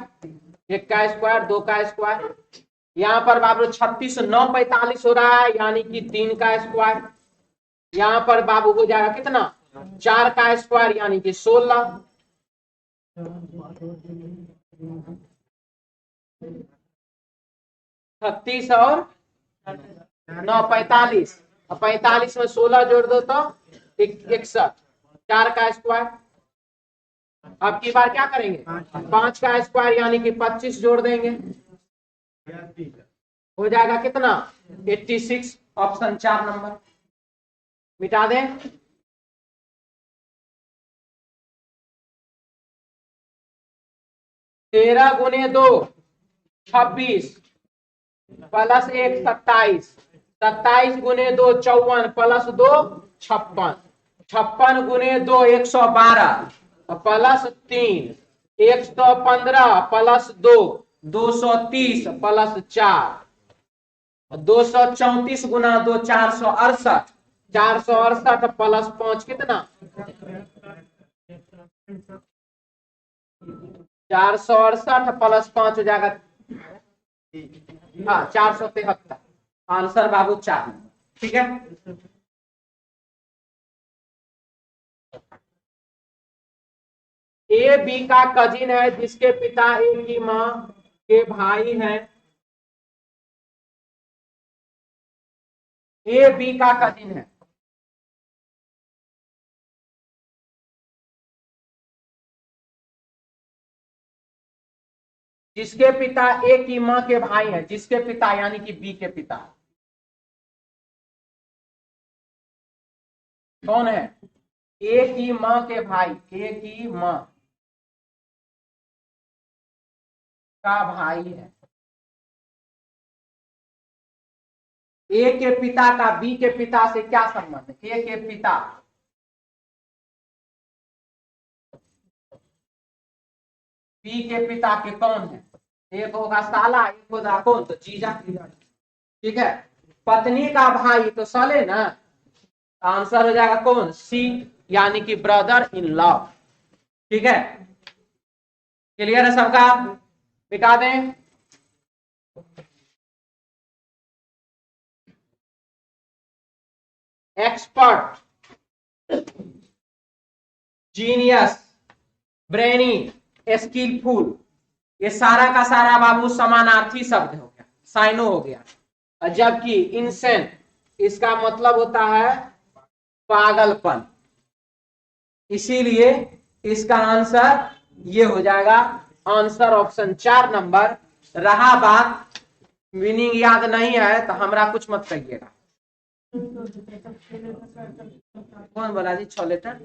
1 का स्क्वायर 2 का स्क्वायर। यहाँ पर बाबू 36 9 45 हो रहा है, यानी कि 3 का स्क्वायर। यहाँ पर बाबू हो जाएगा कितना, 4 का स्क्वायर, यानी कि 16। 36 और 9 45, 45 में 16 जोड़ दो तो 61, 4 का स्क्वायर अब की बार क्या करेंगे, 5 का स्क्वायर यानी कि 25 जोड़ देंगे, हो जाएगा कितना 86। ऑप्शन 4 नंबर मिटा दें। 13 गुने 2 26 प्लस 1 27, 27 गुने 2 54 प्लस 2 56, 56 गुने 2 112 प्लस 3 115 प्लस 2 230 प्लस 4 234 गुना 2 468, 468 प्लस 5 कितना 468 प्लस 5 हो जाएगा, हाँ 473। आंसर बाबू 4 नंबर। ठीक है, ए बी का कजिन है जिसके पिता ए की माँ के भाई हैं। ए बी का कजिन है, जिसके पिता ए की माँ के भाई हैं, जिसके पिता यानी कि बी के पिता कौन है, ए की माँ के भाई, ए की माँ का भाई है। ए के पिता का बी के पिता से क्या संबंध है, ए के पिता बी के पिता के कौन है, एक होगा साला, एक होगा कौन, तो जीजा। ठीक है, पत्नी का भाई तो साले ना, आंसर हो जाएगा कौन, सी यानी कि ब्रदर इन लॉ। ठीक है, क्लियर है सबका, मिटा दें। एक्सपर्ट, जीनियस, ब्रेनी, स्किलफुल, ये सारा का सारा बाबू समानार्थी शब्द हो गया, साइनो हो गया। जबकि इनसेन इसका मतलब होता है पागलपन, इसीलिए इसका आंसर ये हो जाएगा। Answer option 4 number. रहा बात मीनिंग याद नहीं है तो हमरा कुछ मत कहिएगा। कौन बोला जी 6 लेटर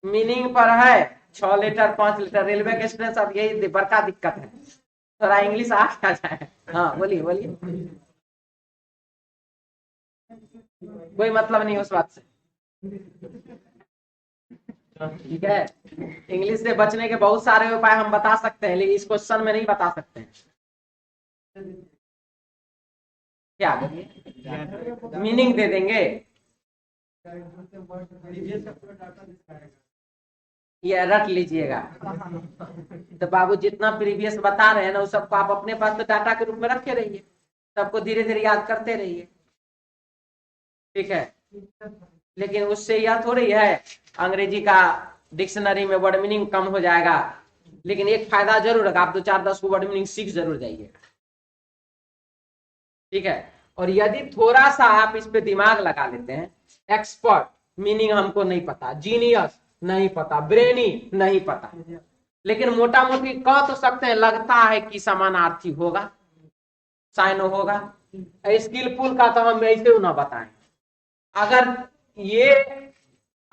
मीनिंग पर है, 6 लेटर 5 लेटर रेलवे के स्टूडेंट साहब, यही बड़का दिक्कत है, थोड़ा इंग्लिश आ जाए। हाँ बोलिए बोलिए, कोई मतलब नहीं उस बात से। ठीक है, इंग्लिश से बचने के बहुत सारे उपाय हम बता सकते हैं, लेकिन इस क्वेश्चन में नहीं बता सकते हैं। क्या मीनिंग दे देंगे, ये रट लीजिएगा। तो बाबू जितना प्रीवियस बता रहे हैं ना, उस सबको आप अपने पास तो डाटा के रूप में रखे रहिए, सबको धीरे धीरे याद करते रहिए। ठीक है, लेकिन उससे यह थोड़ी है अंग्रेजी का डिक्शनरी में वर्ड मीनिंग कम हो जाएगा, लेकिन एक फायदा जरूर है, आप 2-4-10 को वर्ड मीनिंग सीख जरूर जाइए। ठीक है, और यदि थोड़ा सा आप इस पे दिमाग लगा लेते हैं, एक्सपर्ट मीनिंग हमको नहीं पता, जीनियस नहीं पता, ब्रेनी नहीं पता, लेकिन मोटा मोटी कह तो सकते हैं, लगता है कि समानार्थी होगा, साइनो होगा। स्किलफुल का तो हम ऐसे ना बताएं। अगर ये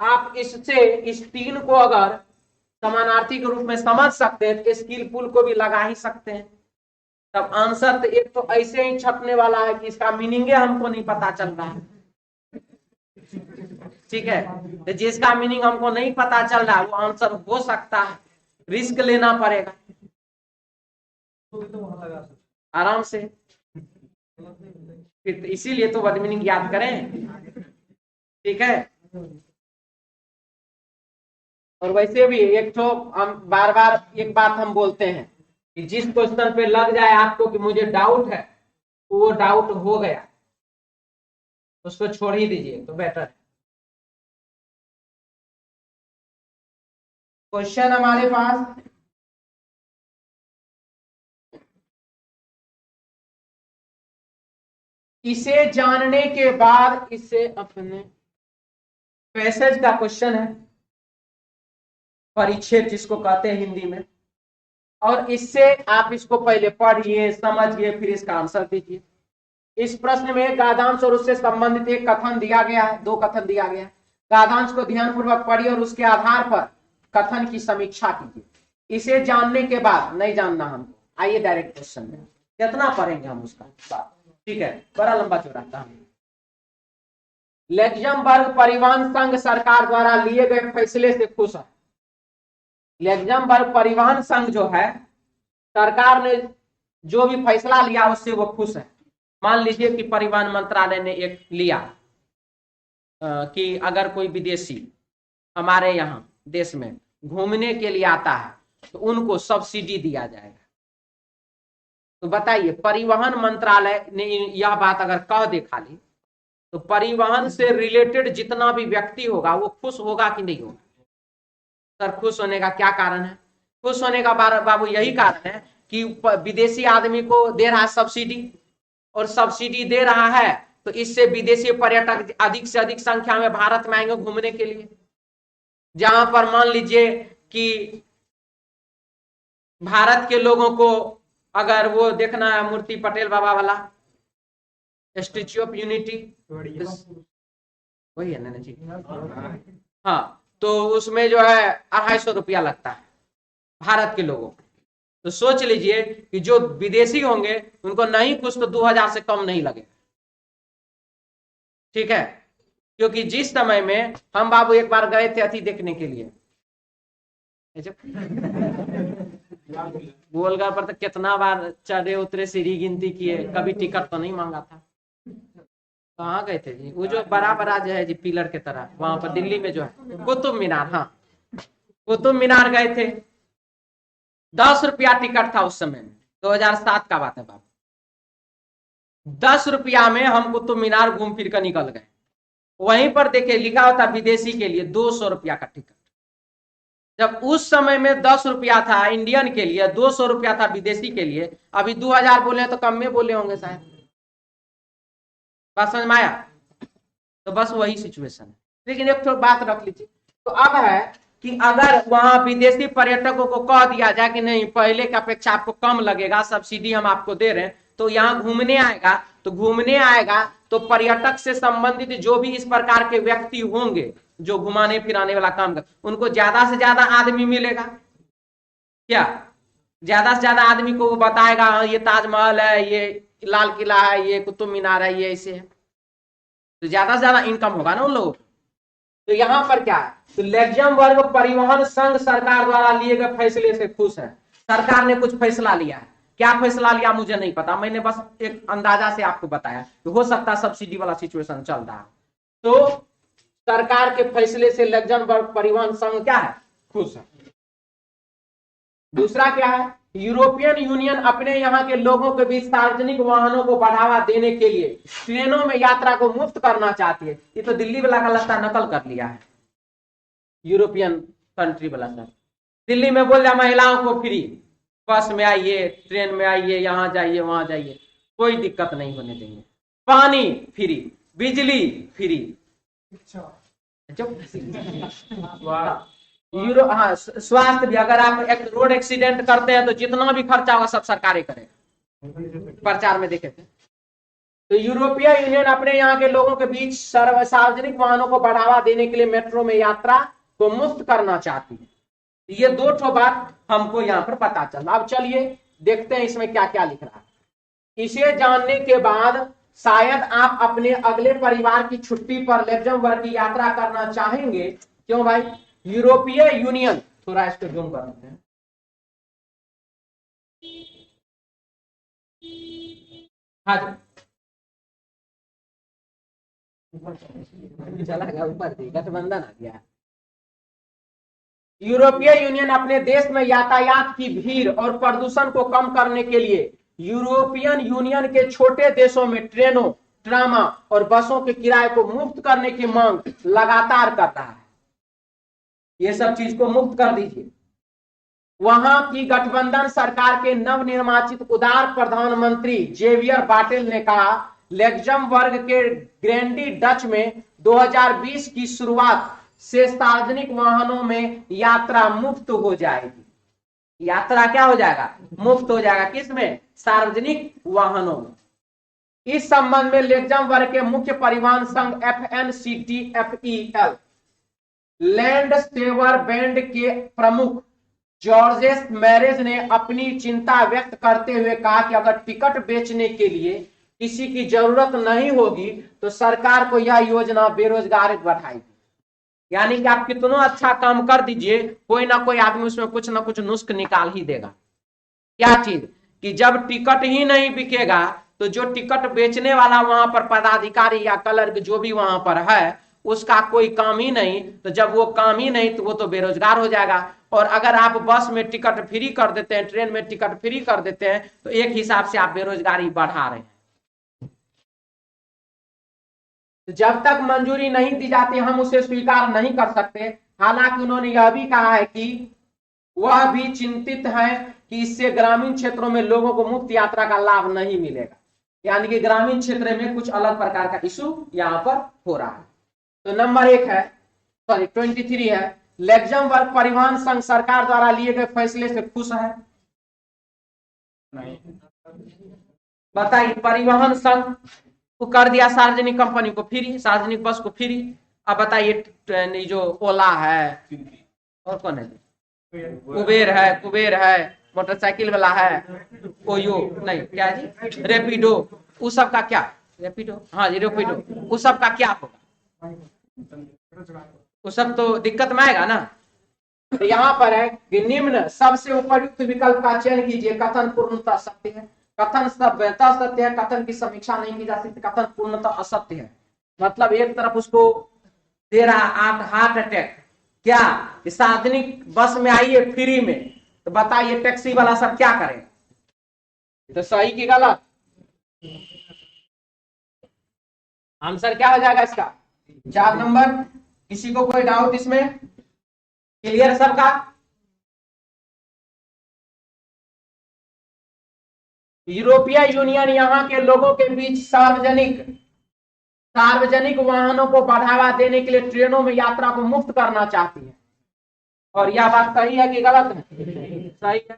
आप इससे इस 3 को अगर समानार्थी के रूप में समझ सकते हैं तो स्किलफुल को भी लगा ही सकते हैं। तब आंसर तो एक तो ऐसे ही छपने वाला है कि इसका मीनिंग हमको नहीं पता चल रहा है। ठीक है, तो जिसका मीनिंग हमको नहीं पता चल रहा है वो आंसर हो सकता है, रिस्क लेना पड़ेगा आराम से। फिर इसीलिए तो वर्ड मीनिंग याद करें। ठीक है, और वैसे भी एक तो हम बार बार एक बात हम बोलते हैं कि जिस क्वेश्चन पे लग जाए आपको कि मुझे डाउट है, वो डाउट हो गया, उसको छोड़ ही दीजिए तो बेटर है। क्वेश्चन हमारे पास इसे जानने के बाद इसे अपने पैसेज का क्वेश्चन है। परिच्छेद जिसको कहते हैं हिंदी में। और इससे आप इसको पहले पढ़िए, समझिए, फिर इसका आंसर दीजिए। इस प्रश्न में गादांश और उससे संबंधित एक कथन दिया गया है, 2 कथन दिया गया है। गादांश को ध्यानपूर्वक पढ़िए और उसके आधार पर कथन की समीक्षा कीजिए। इसे जानने के बाद, नहीं जानना हमको, आइए डायरेक्ट क्वेश्चन में। कितना पढ़ेंगे हम उसका, ठीक है, बड़ा लंबा चौड़ा था। लग्जमबर्ग परिवहन संघ सरकार द्वारा लिए गए फैसले से खुश है। लग्जमबर्ग परिवहन संघ जो है, सरकार ने जो भी फैसला लिया उससे वो खुश है। मान लीजिए कि परिवहन मंत्रालय ने एक लिया कि अगर कोई विदेशी हमारे यहाँ देश में घूमने के लिए आता है तो उनको सब्सिडी दिया जाएगा। तो बताइए, परिवहन मंत्रालय ने यह बात अगर कह दे खाली, तो परिवहन से रिलेटेड जितना भी व्यक्ति होगा वो खुश होगा कि नहीं होगा? सर, खुश होने का क्या कारण है? खुश होने का बाबू यही कारण है कि विदेशी आदमी को दे रहा है सब्सिडी, और सब्सिडी दे रहा है तो इससे विदेशी पर्यटक अधिक से अधिक संख्या में भारत में आएंगे घूमने के लिए। जहां पर मान लीजिए कि भारत के लोगों को अगर वो देखना है मूर्ति पटेल बाबा वाला स्टैच्यू ऑफ यूनिटी, वही है ना जी, हाँ, तो उसमें जो है 250 रुपया लगता है भारत के लोगों को। तो सोच लीजिए कि जो विदेशी होंगे उनको नहीं कुछ तो 2000 से कम नहीं लगेगा, ठीक है। क्योंकि जिस समय में हम बाबू एक बार गए थे अति देखने के लिए, गोलघर पर तो कितना बार चढ़े उतरे, सीढ़ी गिनती किए, कभी टिकट तो नहीं मांगा था। कहाँ गए थे जी? वो जो बड़ा बड़ा जो है जी पिलर के तरह, वहां पर दिल्ली में जो है कुतुब मीनार, हाँ, कुतुब मीनार गए थे। 10 रुपया टिकट था उस समय में, 2007 का बात है बाबू। 10 रुपया में हम कुतुब मीनार घूम फिर कर निकल गए। वहीं पर देखे लिखा होता विदेशी के लिए 200 रुपया का टिकट। जब उस समय में 10 रुपया था इंडियन के लिए, 200 रुपया था विदेशी के लिए। अभी 2000 बोले तो कम में बोले होंगे शायद, बात समझ में आया? तो बस वही सिचुएशन है। लेकिन एक तो बात रख लीजिए, तो अब है कि अगर वहां विदेशी पर्यटकों को कह दिया जाए कि नहीं, पहले की अपेक्षा आपको कम लगेगा, सब्सिडी हम आपको दे रहे हैं, तो यहाँ घूमने आएगा, तो घूमने आएगा तो पर्यटक से संबंधित जो भी इस प्रकार के व्यक्ति होंगे जो घुमाने फिराने वाला काम कर, उनको ज्यादा से ज्यादा आदमी मिलेगा। क्या ज्यादा से ज्यादा आदमी को वो बताएगा ये ताजमहल है, ये लाल किला है, ये कुतुब मीनार है, ये ऐसे है, तो ज्यादा से ज्यादा इनकम होगा ना उन लोगों को। तो यहाँ पर क्या है, तो लग्जमबर्ग परिवहन संघ सरकार द्वारा लिए गए फैसले से खुश है। सरकार ने कुछ फैसला लिया है, क्या फैसला लिया मुझे नहीं पता, मैंने बस एक अंदाजा से आपको बताया कि हो सकता है सब्सिडी वाला सिचुएशन चल रहा है। तो सरकार के फैसले से लग्जमबर्ग परिवहन संघ क्या है, खुश है। दूसरा क्या है, यूरोपियन यूनियन अपने यहाँ के लोगों के बीच सार्वजनिक वाहनों को बढ़ावा देने के लिए ट्रेनों में यात्रा को मुफ्त करना चाहती है। ये तो दिल्ली वाला का लगता नकल कर लिया है, यूरोपियन कंट्री वाला सर। दिल्ली में बोल दिया महिलाओं को फ्री, बस में आइए, ट्रेन में आइए, यहाँ जाइए, वहां जाइए, कोई दिक्कत नहीं होने देंगे। पानी फ्री, बिजली फ्री, यूरो, हाँ, स्वास्थ्य भी, अगर आप एक रोड एक्सीडेंट करते हैं तो जितना भी खर्चा होगा सब सरकार करेगा, प्रचार में देखे थे। तो यूरोपीय यूनियन अपने यहाँ के लोगों के बीच सार्वजनिक वाहनों को बढ़ावा देने के लिए मेट्रो में यात्रा को मुफ्त करना चाहती है। ये 2 ठो बात हमको यहाँ पर पता चला। अब चलिए देखते हैं इसमें क्या क्या लिख रहा है। इसे जानने के बाद शायद आप अपने अगले परिवार की छुट्टी पर लग्जमबर्ग की यात्रा करना चाहेंगे। क्यों भाई? यूरोपीय यूनियन, थोड़ा इसको जूम कर लेते हैं, हाँ जी, चला गया ऊपर, गठबंधन आ गया। यूरोपीय यूनियन अपने देश में यातायात की भीड़ और प्रदूषण को कम करने के लिए यूरोपियन यूनियन के छोटे देशों में ट्रेनों, ट्रामा और बसों के किराए को मुफ्त करने की मांग लगातार कर रहा है। ये सब चीज को मुफ्त कर दीजिए। वहां की गठबंधन सरकार के नवनिर्वाचित उदार प्रधानमंत्री जेवियर बाटेल ने कहा, लग्जमबर्ग के ग्रैंडी डच में 2020 की शुरुआत से सार्वजनिक वाहनों में यात्रा मुफ्त हो जाएगी। यात्रा क्या हो जाएगा? मुफ्त हो जाएगा। किसमें? सार्वजनिक वाहनों में। इस संबंध में लग्जमबर्ग के मुख्य परिवहन संघ FNCTFEL लैंड सेवर बैंड के प्रमुख जॉर्जेस मैरेज ने अपनी चिंता व्यक्त करते हुए कहा कि अगर टिकट बेचने के लिए किसी की जरूरत नहीं होगी तो सरकार को यह योजना बेरोजगारी बढ़ाएगी। यानी कि आप कितना अच्छा काम कर दीजिए, कोई ना कोई आदमी उसमें कुछ ना कुछ नुस्ख निकाल ही देगा। क्या चीज? कि जब टिकट ही नहीं बिकेगा तो जो टिकट बेचने वाला वहां पर पदाधिकारी या क्लर्क जो भी वहां पर है उसका कोई काम ही नहीं, तो जब वो काम ही नहीं तो वो तो बेरोजगार हो जाएगा। और अगर आप बस में टिकट फ्री कर देते हैं, ट्रेन में टिकट फ्री कर देते हैं, तो एक हिसाब से आप बेरोजगारी बढ़ा रहे हैं। तो जब तक मंजूरी नहीं दी जाती हम उसे स्वीकार नहीं कर सकते। हालांकि उन्होंने यह भी कहा है कि वह भी चिंतित है कि इससे ग्रामीण क्षेत्रों में लोगों को मुफ्त यात्रा का लाभ नहीं मिलेगा। यानी कि ग्रामीण क्षेत्र में कुछ अलग प्रकार का इशू यहां पर हो रहा है। तो नंबर 1 है, सॉरी 23 है, लग्जमबर्ग परिवहन संघ सरकार द्वारा लिए गए फैसले से खुश है? नहीं। बताइए, परिवहन संघ को कर दिया सार्वजनिक कंपनी को फ्री, सार्वजनिक बस को फ्री। अब बताइए जो ओला है और कौन है, कुबेर है, मोटरसाइकिल वाला है, ओयो नहीं क्या है जी, रेपिडो, उस सब का क्या? रेपिडो, हाँ जी रेपिडो, उस सब का क्या होगा? उस सब तो दिक्कत में आएगा ना। तो यहाँ पर है कि निम्न सबसे उपयुक्त विकल्प का चयन कीजिए। कथन पूर्णतः सत्य है, कथन सभ्यतः सत्य है, कथन की समीक्षा नहीं की जा सकती, कथन पूर्णतः असत्य है। मतलब एक तरफ उसको दे रहा हार्ट अटैक, क्या कि सार्वजनिक बस में आइए फ्री में, तो बताइए टैक्सी वाला सब क्या करेगा? तो सही की गलत? आंसर क्या हो जाएगा इसका? 4 नंबर। किसी को कोई डाउट इसमें? क्लियर सबका? यूरोपीय यूनियन यहाँ के लोगों के बीच सार्वजनिक वाहनों को बढ़ावा देने के लिए ट्रेनों में यात्रा को मुफ्त करना चाहती है। और यह बात सही है कि गलत है? सही है,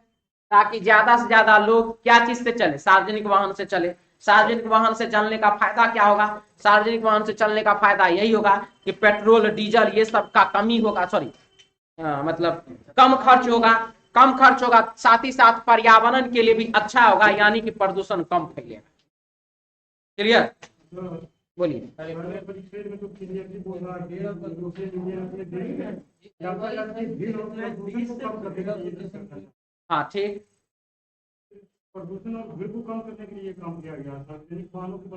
ताकि ज्यादा से ज्यादा लोग क्या चीज से चले? सार्वजनिक वाहन से चले। सार्वजनिक वाहन से चलने का फायदा क्या होगा? सार्वजनिक वाहन से चलने का फायदा यही होगा कि पेट्रोल डीजल ये सब का कमी होगा, सॉरी मतलब कम खर्च होगा, साथ ही साथ पर्यावरण के लिए भी अच्छा होगा, यानी कि प्रदूषण कम फैलेगा। क्लियर? बोलिए। हाँ ठीक, प्रदूषण और भीड़ को कम करने के लिए काम किया गया, सार्वजनिक वाहनों को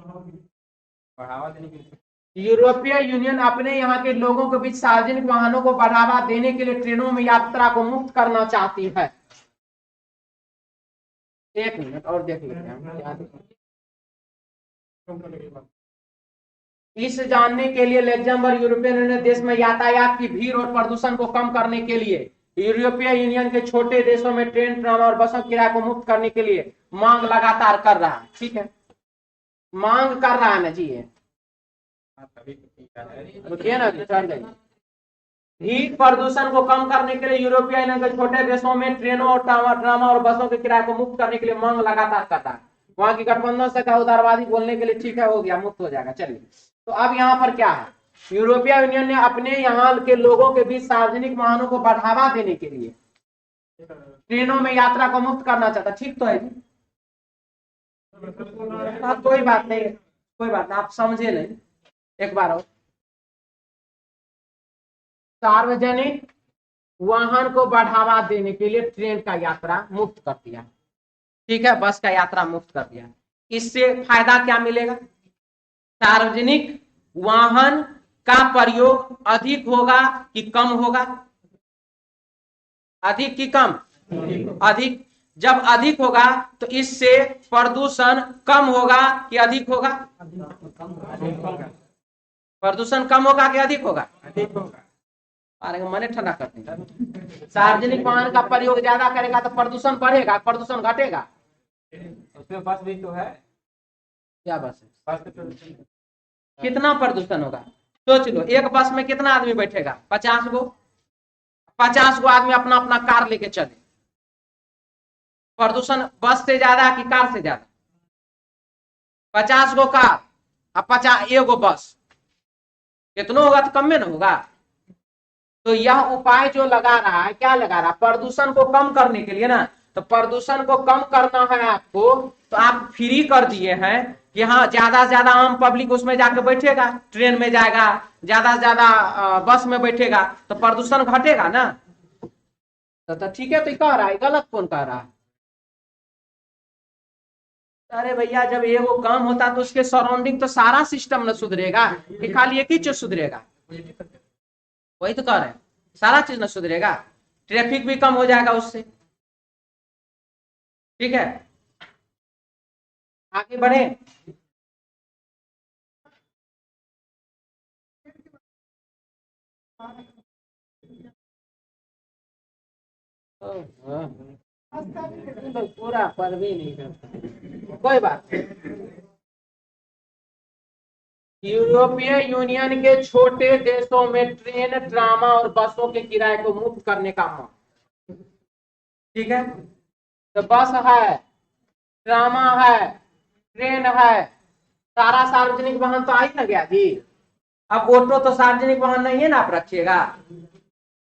बढ़ावा देने के लिए। यूरोपीय यूनियन अपने यहाँ के लोगों के बीच सार्वजनिक वाहनों को बढ़ावा देने के लिए ट्रेनों में यात्रा को मुक्त करना चाहती है। 1 मिनट और देख लेते हैं। इस जानने के लिए लग्जमबर्ग यूरोपीय यूनियन देश में यातायात की भीड़ और प्रदूषण को कम करने के लिए यूरोपीय यूनियन के छोटे देशों में ट्रेन, ट्राम और बसों किराए को मुक्त करने के लिए मांग लगातार कर रहा है। ठीक है, मांग कर रहा है ना जी, ये रुकिए ना, हीट प्रदूषण को कम करने के लिए यूरोपीय यूनियन के छोटे देशों में ट्रेनों और ट्रामा और बसों के किराए को मुक्त करने के लिए मांग लगातार कर रहा है। वहां की गठबंधन से कहा उदारवादी बोलने के लिए ठीक है, हो गया, मुक्त हो जाएगा। चलिए, तो अब यहाँ पर क्या है? यूरोपीय यूनियन ने अपने यहाँ के लोगों के बीच सार्वजनिक वाहनों को बढ़ावा देने के लिए ट्रेनों में यात्रा को मुक्त करना चाहता। ठीक तो है जी? कोई बात नहीं, आप समझे नहीं, एक बार और। सार्वजनिक वाहन को बढ़ावा देने के लिए ट्रेन का यात्रा मुक्त कर दिया, ठीक है, बस का यात्रा मुक्त कर दिया। इससे फायदा क्या मिलेगा? सार्वजनिक वाहन का प्रयोग अधिक होगा कि कम होगा? अधिक कि कम? अधिक। जब अधिक होगा तो इससे प्रदूषण कम होगा कि अधिक होगा? प्रदूषण कम होगा कि अधिक होगा? अधिक होगा। अरे मने ठंडा कर देंगे। सार्वजनिक वाहन का प्रयोग ज्यादा करेगा तो प्रदूषण बढ़ेगा, प्रदूषण घटेगा? उसमें बस भी तो है। क्या बस है? बस तो कितना प्रदूषण होगा? सोच लो, एक बस में कितना आदमी बैठेगा? 50 गो। 50 गो आदमी अपना अपना कार लेके चले, प्रदूषण बस से ज्यादा कि कार से ज्यादा? 50 गो कार और 50 एगो बस, कितना होगा? तो कम में ना होगा। तो यह उपाय जो लगा रहा है, क्या लगा रहा है? प्रदूषण को कम करने के लिए ना। तो प्रदूषण को कम करना है आपको, तो आप फ्री कर दिए हैं कि हाँ ज्यादा से ज्यादा आम पब्लिक उसमें जाके बैठेगा, ट्रेन में जाएगा, ज्यादा से ज्यादा बस में बैठेगा, तो प्रदूषण घटेगा ना। तो ठीक है, तो कह रहा है, गलत कौन कह रहा है? अरे भैया, जब ये वो काम होता तो उसके सराउंडिंग तो सारा सिस्टम न सुधरेगा कि खाली एक ही चीज सुधरेगा? वही तो कह रहे हैं, सारा चीज न सुधरेगा, ट्रैफिक भी कम हो जाएगा उससे। ठीक है, आगे बढ़े। तो पूरा पर भी नहीं करता, कोई बात नहीं। यूरोपीय यूनियन के छोटे देशों में ट्रेन, ट्रामा और बसों के किराए को मुक्त करने का मांग। ठीक है, तो बस है, ट्रामा है, ट्रेन है, सारा सार्वजनिक वाहन तो आ ही ना गया जी। अब ऑटो तो सार्वजनिक वाहन नहीं है ना, आप रखिएगा।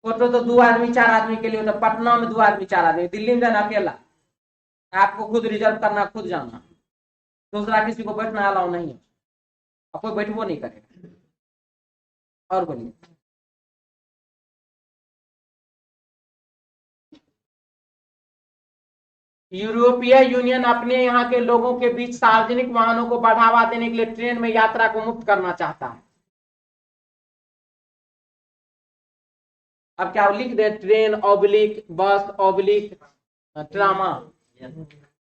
ऑटो तो 2 आदमी 4 आदमी के लिए होता, पटना में 2 आदमी 4 आदमी, दिल्ली में जाना अकेला, आपको खुद रिजर्व करना, खुद जाना, दूसरा किसी को बैठना अलाउ नहीं है, और कोई बैठबो नहीं करेगा। और बोलिए। यूरोपीय यूनियन अपने यहाँ के लोगों के बीच सार्वजनिक वाहनों को बढ़ावा देने के लिए ट्रेन में यात्रा को मुक्त करना चाहता है। अब क्या लिख दे? ट्रेन ऑब्लिक बस ऑब्लिक ट्रामा।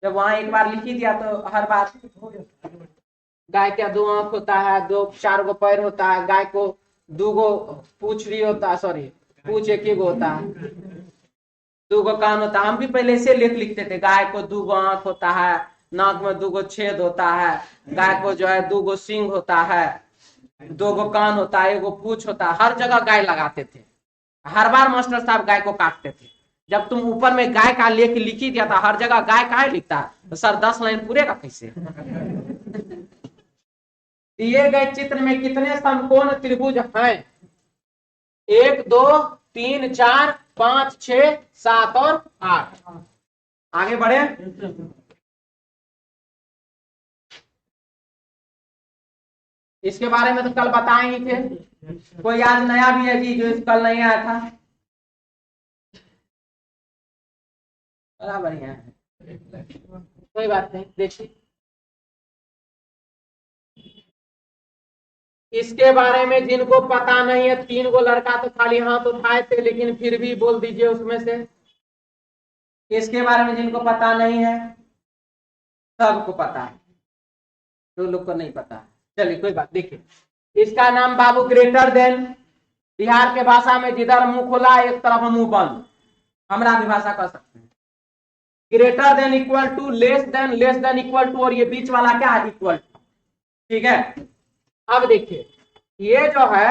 जब वहां एक बार लिख ही दिया तो हर बात। गाय का 2 आंख होता है, 4 गो पैर होता है, गाय को 2 गो पूछ भी होता है, सॉरी पूछ एक ही गो होता है, 2 गो कान होता है। हम भी पहले ऐसे लिखते थे, गाय को 2 गो आंख होता है, नाक में 2 गो छेद होता है, गाय को जो है 2 गो सींग होता है, 2 गो कान होता है, 1 गो पूछ होता है। हर जगह गाय लगाते थे, हर बार मास्टर साहब गाय को काटते थे। जब तुम ऊपर में गाय का लेख लिख ही दिया था, हर जगह गाय काहे लिखता है? तो सर 10 लाइन पूरे का कैसे? दिए गए चित्र में कितने समकोण त्रिभुज हैं? 1 2 3 4 5 6 7 और 8। आगे बढ़े। इसके बारे में तो कल बताए ही थे, कोई आज नया भी है जी जो कल नहीं आया था? बड़ा बढ़िया है, कोई बात नहीं। देखिए, इसके बारे में जिनको पता नहीं है, 3 गो लड़का तो खाली हाथ उठाए थे, लेकिन फिर भी बोल दीजिए उसमें से। इसके बारे में जिनको पता नहीं है, सबको पता है, जो लोग को नहीं पता। चलिए कोई बात। देखिए, इसका नाम बाबू ग्रेटर देन, बिहार के भाषा में जिधर मुंह खुला एक तरफ मुंह बंद, हमरा भी भाषा कह सकते हैं। Greater than equal to, less than equal to, और ये बीच वाला क्या है? Equal to. ठीक है, अब देखिए, ये जो है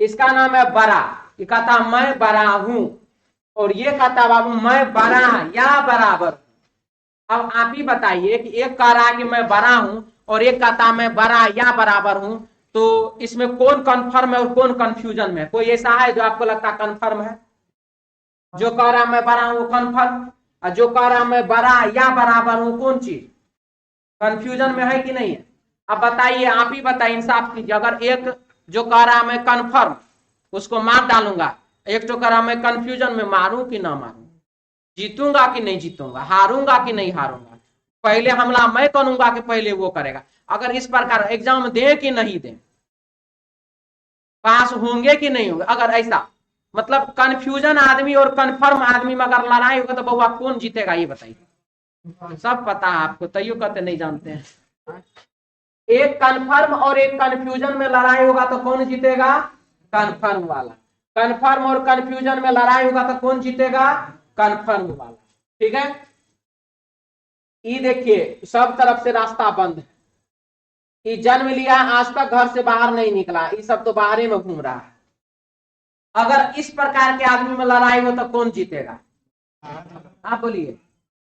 इसका नाम है बड़ा, ये कहता मैं बड़ा हूं, और ये कहता बाबू मैं बड़ा या बराबर। अब आप ही बताइए कि एक कह रहा है कि मैं बड़ा हूं और एक कहता मैं बड़ा या बराबर हूं, तो इसमें कौन कंफर्म है और कौन कंफ्यूजन में? कोई ऐसा है जो आपको लगता कंफर्म है? जो कह रहा मैं बड़ा हूं कंफर्म, और जो कह रहा मैं बड़ा या बराबर हूं, कौन चीज कंफ्यूजन में है कि नहीं है? अब बताइए, आप ही बताइए, इंसाफ कीजिए। अगर एक जो कह रहा मैं कंफर्म, उसको मार डालूंगा, एक जो कह रहा मैं कंफ्यूजन में, मारूं कि ना मारूं, जीतूंगा कि नहीं जीतूंगा, हारूंगा कि नहीं हारूंगा, पहले हमला मैं करूंगा कि पहले वो करेगा? अगर इस प्रकार एग्जाम दें कि नहीं दें, पास होंगे कि नहीं होंगे, अगर ऐसा मतलब कंफ्यूजन आदमी और कंफर्म आदमी में अगर लड़ाई होगा तो बउआ कौन जीतेगा ये बताइए। सब पता है आपको, तैयो कहते नहीं जानते हैं। एक कंफर्म और एक कंफ्यूजन में लड़ाई होगा तो कौन जीतेगा? कंफर्म वाला। कंफर्म और कंफ्यूजन में लड़ाई होगा तो कौन जीतेगा? कंफर्म वाला। ठीक है, ये देखिए सब तरफ से रास्ता बंद है, कि जन्म लिया आज तक घर से बाहर नहीं निकला, ये सब तो बाहर में घूम रहा है। अगर इस प्रकार के आदमी में लड़ाई हो तो कौन जीतेगा? आप बोलिए,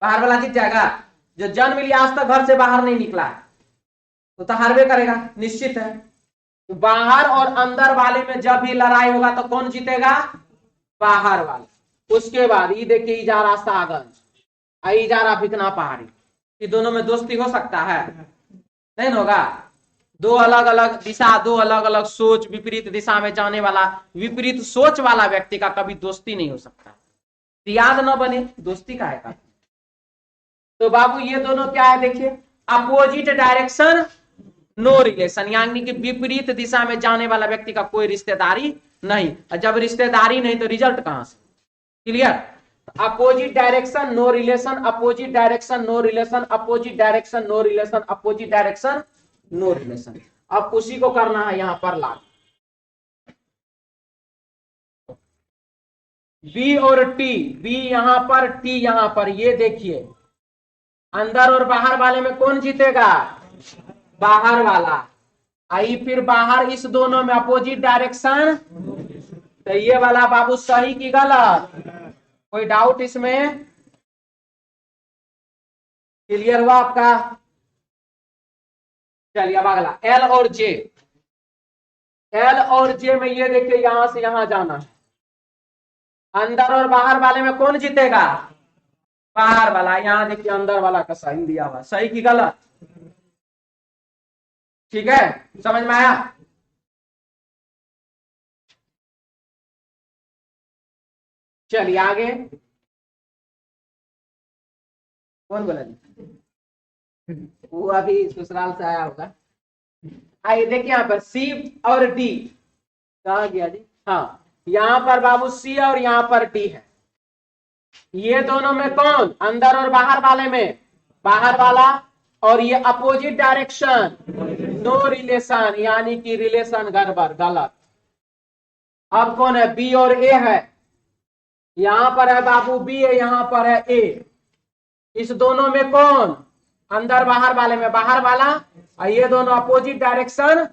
बाहर वाला जीत जाएगा? जो जन्म लिया आज तक घर से बाहर नहीं निकला है तो हारवे करेगा, निश्चित है। तो बाहर और अंदर वाले में जब भी लड़ाई होगा तो कौन जीतेगा? बाहर वाला। उसके बाद ये देखिए, इजारा सागंज, इजारा भिकना पहाड़ी, ये दोनों में दोस्ती हो सकता है? नहीं होगा। दो अलग अलग दिशा, दो अलग अलग सोच, विपरीत दिशा में जाने वाला, विपरीत सोच वाला व्यक्ति का कभी दोस्ती नहीं हो सकता। याद न बने दोस्ती का है। तो बाबू ये दोनों क्या है देखिए, अपोजिट डायरेक्शन नो रिलेशन, यानी कि विपरीत दिशा में जाने वाला व्यक्ति का कोई रिश्तेदारी नहीं। और जब रिश्तेदारी नहीं तो रिजल्ट कहां से? Clear? Opposite direction no relation, opposite direction no relation, opposite direction no relation, opposite direction no relation. अब उसी को करना है यहां पर लागू। बी और टी, बी यहां पर, टी यहां पर, ये देखिए अंदर और बाहर वाले में कौन जीतेगा? बाहर वाला। आई फिर बाहर इस दोनों में अपोजिट डायरेक्शन, तो ये वाला बाबू सही की गलत? कोई डाउट इसमें? क्लियर हुआ आपका? चलिए अब अगला एल और जे। एल और जे में ये देखिए यहां से यहां जाना है, अंदर और बाहर वाले में कौन जीतेगा? बाहर वाला। यहां देखिए अंदर वाला का साइन दिया हुआ, सही की गलत? ठीक है, समझ में आया? चलिए आगे, कौन बोला जी? वो अभी ससुराल से आया होगा। आइए देखिए यहाँ पर सी और डी, कहा गया जी? हाँ, यहाँ पर बाबू सी और यहाँ पर डी है। ये दोनों में कौन? अंदर और बाहर वाले में बाहर वाला, और ये अपोजिट डायरेक्शन नो रिलेशन, यानी कि रिलेशन गड़बड़, गलत। अब कौन है? बी और ए है। यहां पर है बाबू बी है, यहां पर है ए। इस दोनों में कौन? अंदर बाहर वाले में बाहर वाला, और ये दोनों अपोजिट डायरेक्शन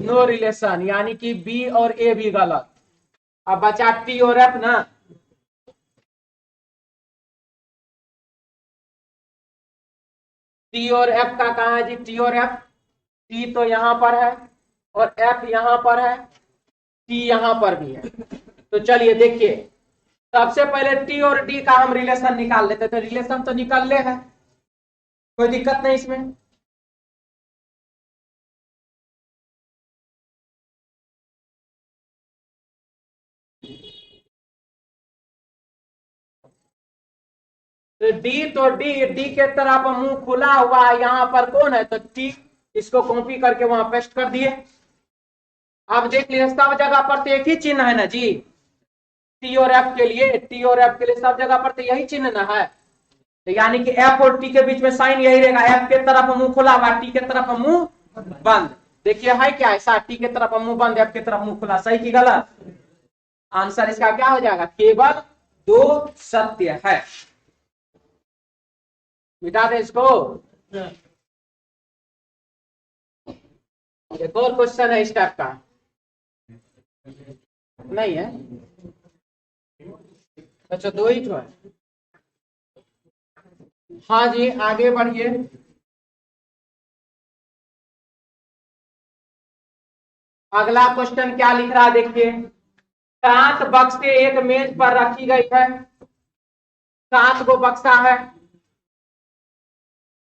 नो रिलेशन, यानी कि बी और ए भी गलत। अब बचा टी और एफ ना। टी और एफ का कहा है जी? टी और एफ, टी तो यहां पर है और एफ यहां पर है, टी यहां पर भी है। तो चलिए देखिए, सबसे पहले टी और डी का हम रिलेशन निकाल लेते थे। रिलेशन तो निकल ले है, कोई दिक्कत नहीं इसमें। तो डी के तरफ मुंह खुला हुआ है, यहां पर कौन है? तो टी, इसको कॉपी करके वहां पेस्ट कर दिए। अब देख लीजिए सब जगह पर तो एक ही चिन्ह है ना जी, टी और एफ के लिए, टी और एफ के लिए सब जगह पर तो यही चिन्ह ना है। तो यानी कि एफ और टी के बीच में साइन यही रहेगा, एफ के तरफ मुंह खुला हुआ, टी के तरफ मुंह बंद। देखिए है क्या ऐसा? टी के तरफ मुंह बंद, एफ के तरफ मुंह खुला, सही की गलत? आंसर इसका क्या हो जाएगा? केवल दो सत्य है। मिटा दे इसको। एक और क्वेश्चन है इस टाइप का, नहीं है? अच्छा दो ही तो है। हाँ जी आगे बढ़िए। अगला क्वेश्चन क्या लिख रहा है देखिए, 7 बक्से एक मेज पर रखी गई है, 7 गो बक्सा है,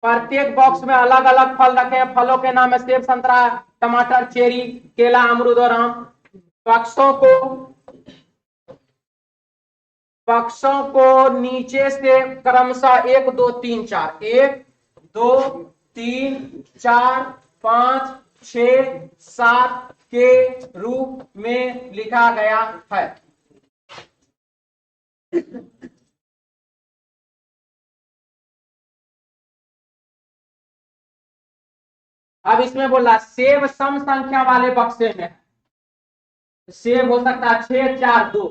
प्रत्येक बॉक्स में अलग अलग फल रखे हैं। फलों के नाम है सेब, संतरा, टमाटर, चेरी, केला, अमरूद और आम। बक्सों को नीचे से क्रमशः 1 2 3 4, 1 2 3 4 5 6 7 के रूप में लिखा गया है। अब इसमें बोला सेब सम संख्या वाले बक्से में, सेब हो सकता है 6 4 2,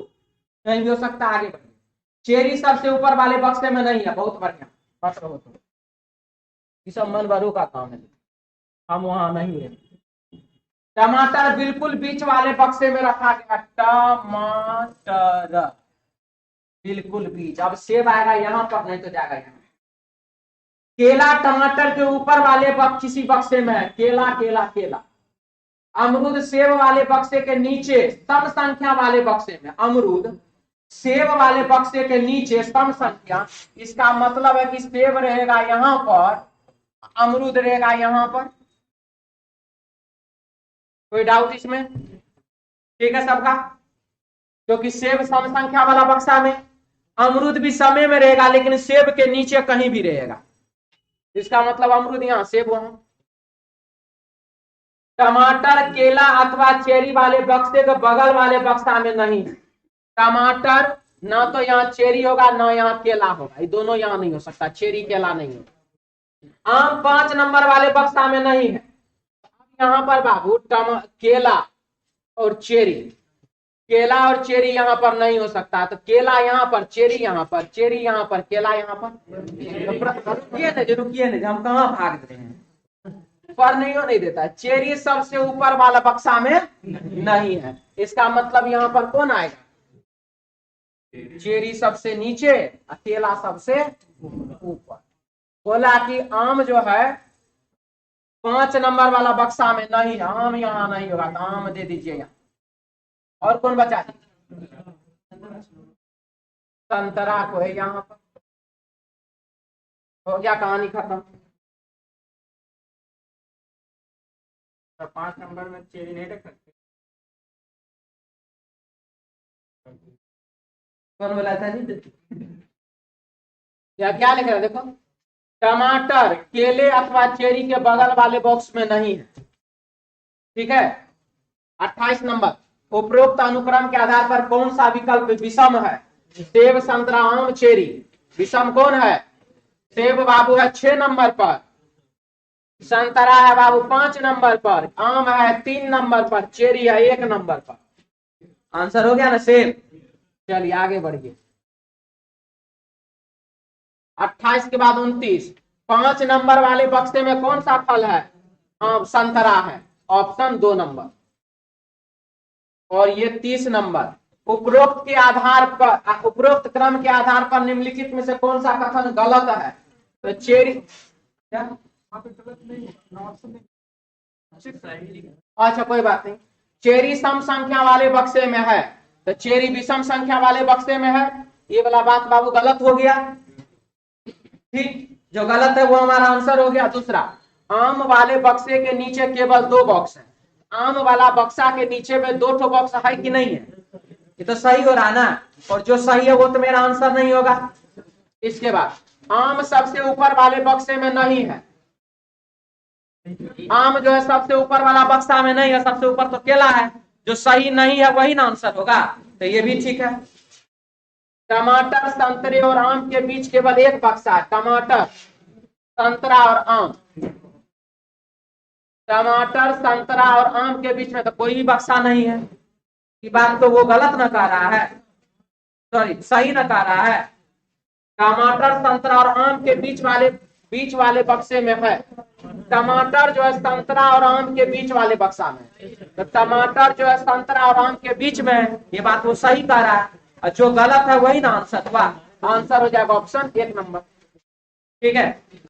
कहीं भी हो सकता है। आगे बढ़िए, चेरी सबसे ऊपर वाले बक्से में नहीं है, बहुत बढ़िया, पकड़ो तो ये सब मन बरू का काम है। हम वहां नहीं है। टमाटर बिल्कुल बीच वाले बक्से में रखा गया, टमाटर बिल्कुल बीच। अब सेब आएगा यहाँ पर, नहीं तो जाएगा यहाँ। केला टमाटर के ऊपर वाले किसी बक्से में है, केला केला केला। अमरूद सेब वाले बक्से के नीचे सम संख्या वाले बक्से में, अमरूद सेब वाले बक्से के नीचे सम संख्या। इसका मतलब है कि सेब रहेगा यहाँ पर, अमरूद रहेगा यहाँ पर। कोई डाउट इसमें? ठीक है सबका? क्योंकि सेब सम संख्या वाला बक्सा में, अमरूद भी समय में रहेगा लेकिन सेब के नीचे कहीं भी रहेगा। इसका मतलब अमरूद यहाँ, सेब वहां। टमाटर केला अथवा चेरी वाले बक्से के बगल वाले बक्सा में नहीं। टमाटर ना तो यहाँ चेरी होगा ना यहाँ केला होगा, ये दोनों यहाँ नहीं हो सकता, चेरी केला नहीं होगा। आम 5 नंबर वाले बक्सा में नहीं है। यहाँ पर बाबू केला और चेरी, केला और चेरी यहाँ पर नहीं हो सकता। तो केला यहाँ पर, चेरी यहाँ पर, चेरी यहाँ पर, केला यहाँ पर। रुकिए ना, हम कहाँ भाग रहे हैं? पर नहीं देता। चेरी सबसे ऊपर वाला बक्सा में नहीं है। इसका मतलब यहाँ पर कौन आएगा? चेरी सबसे नीचे, केला सबसे ऊपर। बोला कि आम जो है 5 नंबर वाला बक्सा में नहीं है, आम यहाँ नहीं होगा, तो आम दे दीजिए यहाँ। और कौन बचा? संतरा को है यहाँ पर। हो गया, कहानी खत्म। तो 5 नंबर में चेरी नहीं रख सकते? कौन बोला था जी? क्या लिख रहा है देखो, टमाटर केले अथवा चेरी के बगल वाले बॉक्स में नहीं है। ठीक है। 28 नंबर, उपरोक्त अनुक्रम के आधार पर कौन सा विकल्प विषम है? सेब संतरा आम चेरी। विषम कौन है? सेब बाबू है 6 नंबर पर, संतरा है बाबू 5 नंबर पर, आम है 3 नंबर पर, चेरी है 1 नंबर पर। आंसर हो गया ना सेब। चलिए आगे बढ़िए। 28 के बाद 29, 5 नंबर वाले बक्से में कौन सा फल है? संतरा है, ऑप्शन 2 नंबर। और ये 30 नंबर, उपरोक्त के आधार पर, उपरोक्त क्रम के आधार पर निम्नलिखित में से कौन सा कथन गलत है? तो चेरी क्या? अच्छा कोई बात नहीं। चेरी सम संख्या वाले बक्से में है, तो चेरी विषम संख्या वाले बक्से में है। ये वाला बात बाबू गलत हो गया। ठीक, जो गलत है वो हमारा आंसर हो गया। दूसरा, आम वाले बक्से के नीचे केवल 2 बॉक्स है। आम वाला बक्सा के नीचे में 2 ठो बॉक्स है कि नहीं है? ये तो सही हो रहा ना, और जो सही है वो तो मेरा आंसर नहीं होगा। इसके बाद आम सबसे ऊपर वाले बक्से में नहीं है। आम जो है सबसे ऊपर वाला बक्सा में नहीं है, सबसे ऊपर तो केला है। जो सही नहीं है वही ना आंसर होगा, तो ये भी ठीक है। टमाटर संतरे और आम के बीच केवल एक बक्सा है। टमाटर संतरा और आम, टमाटर संतरा और आम के बीच में तो कोई भी बक्सा नहीं है। ये बात तो वो गलत न कह रहा है, सॉरी सही न कह रहा है। टमाटर संतरा और आम के बीच वाले बक्से में है। टमाटर जो है संतरा और आम के बीच वाले बक्सा में, तो टमाटर जो है संतरा और आम के बीच में है। ये बात वो सही कह रहा है, और जो गलत है वही ना आंसर हुआ। आंसर हो जाएगा ऑप्शन 1 नंबर। ठीक है।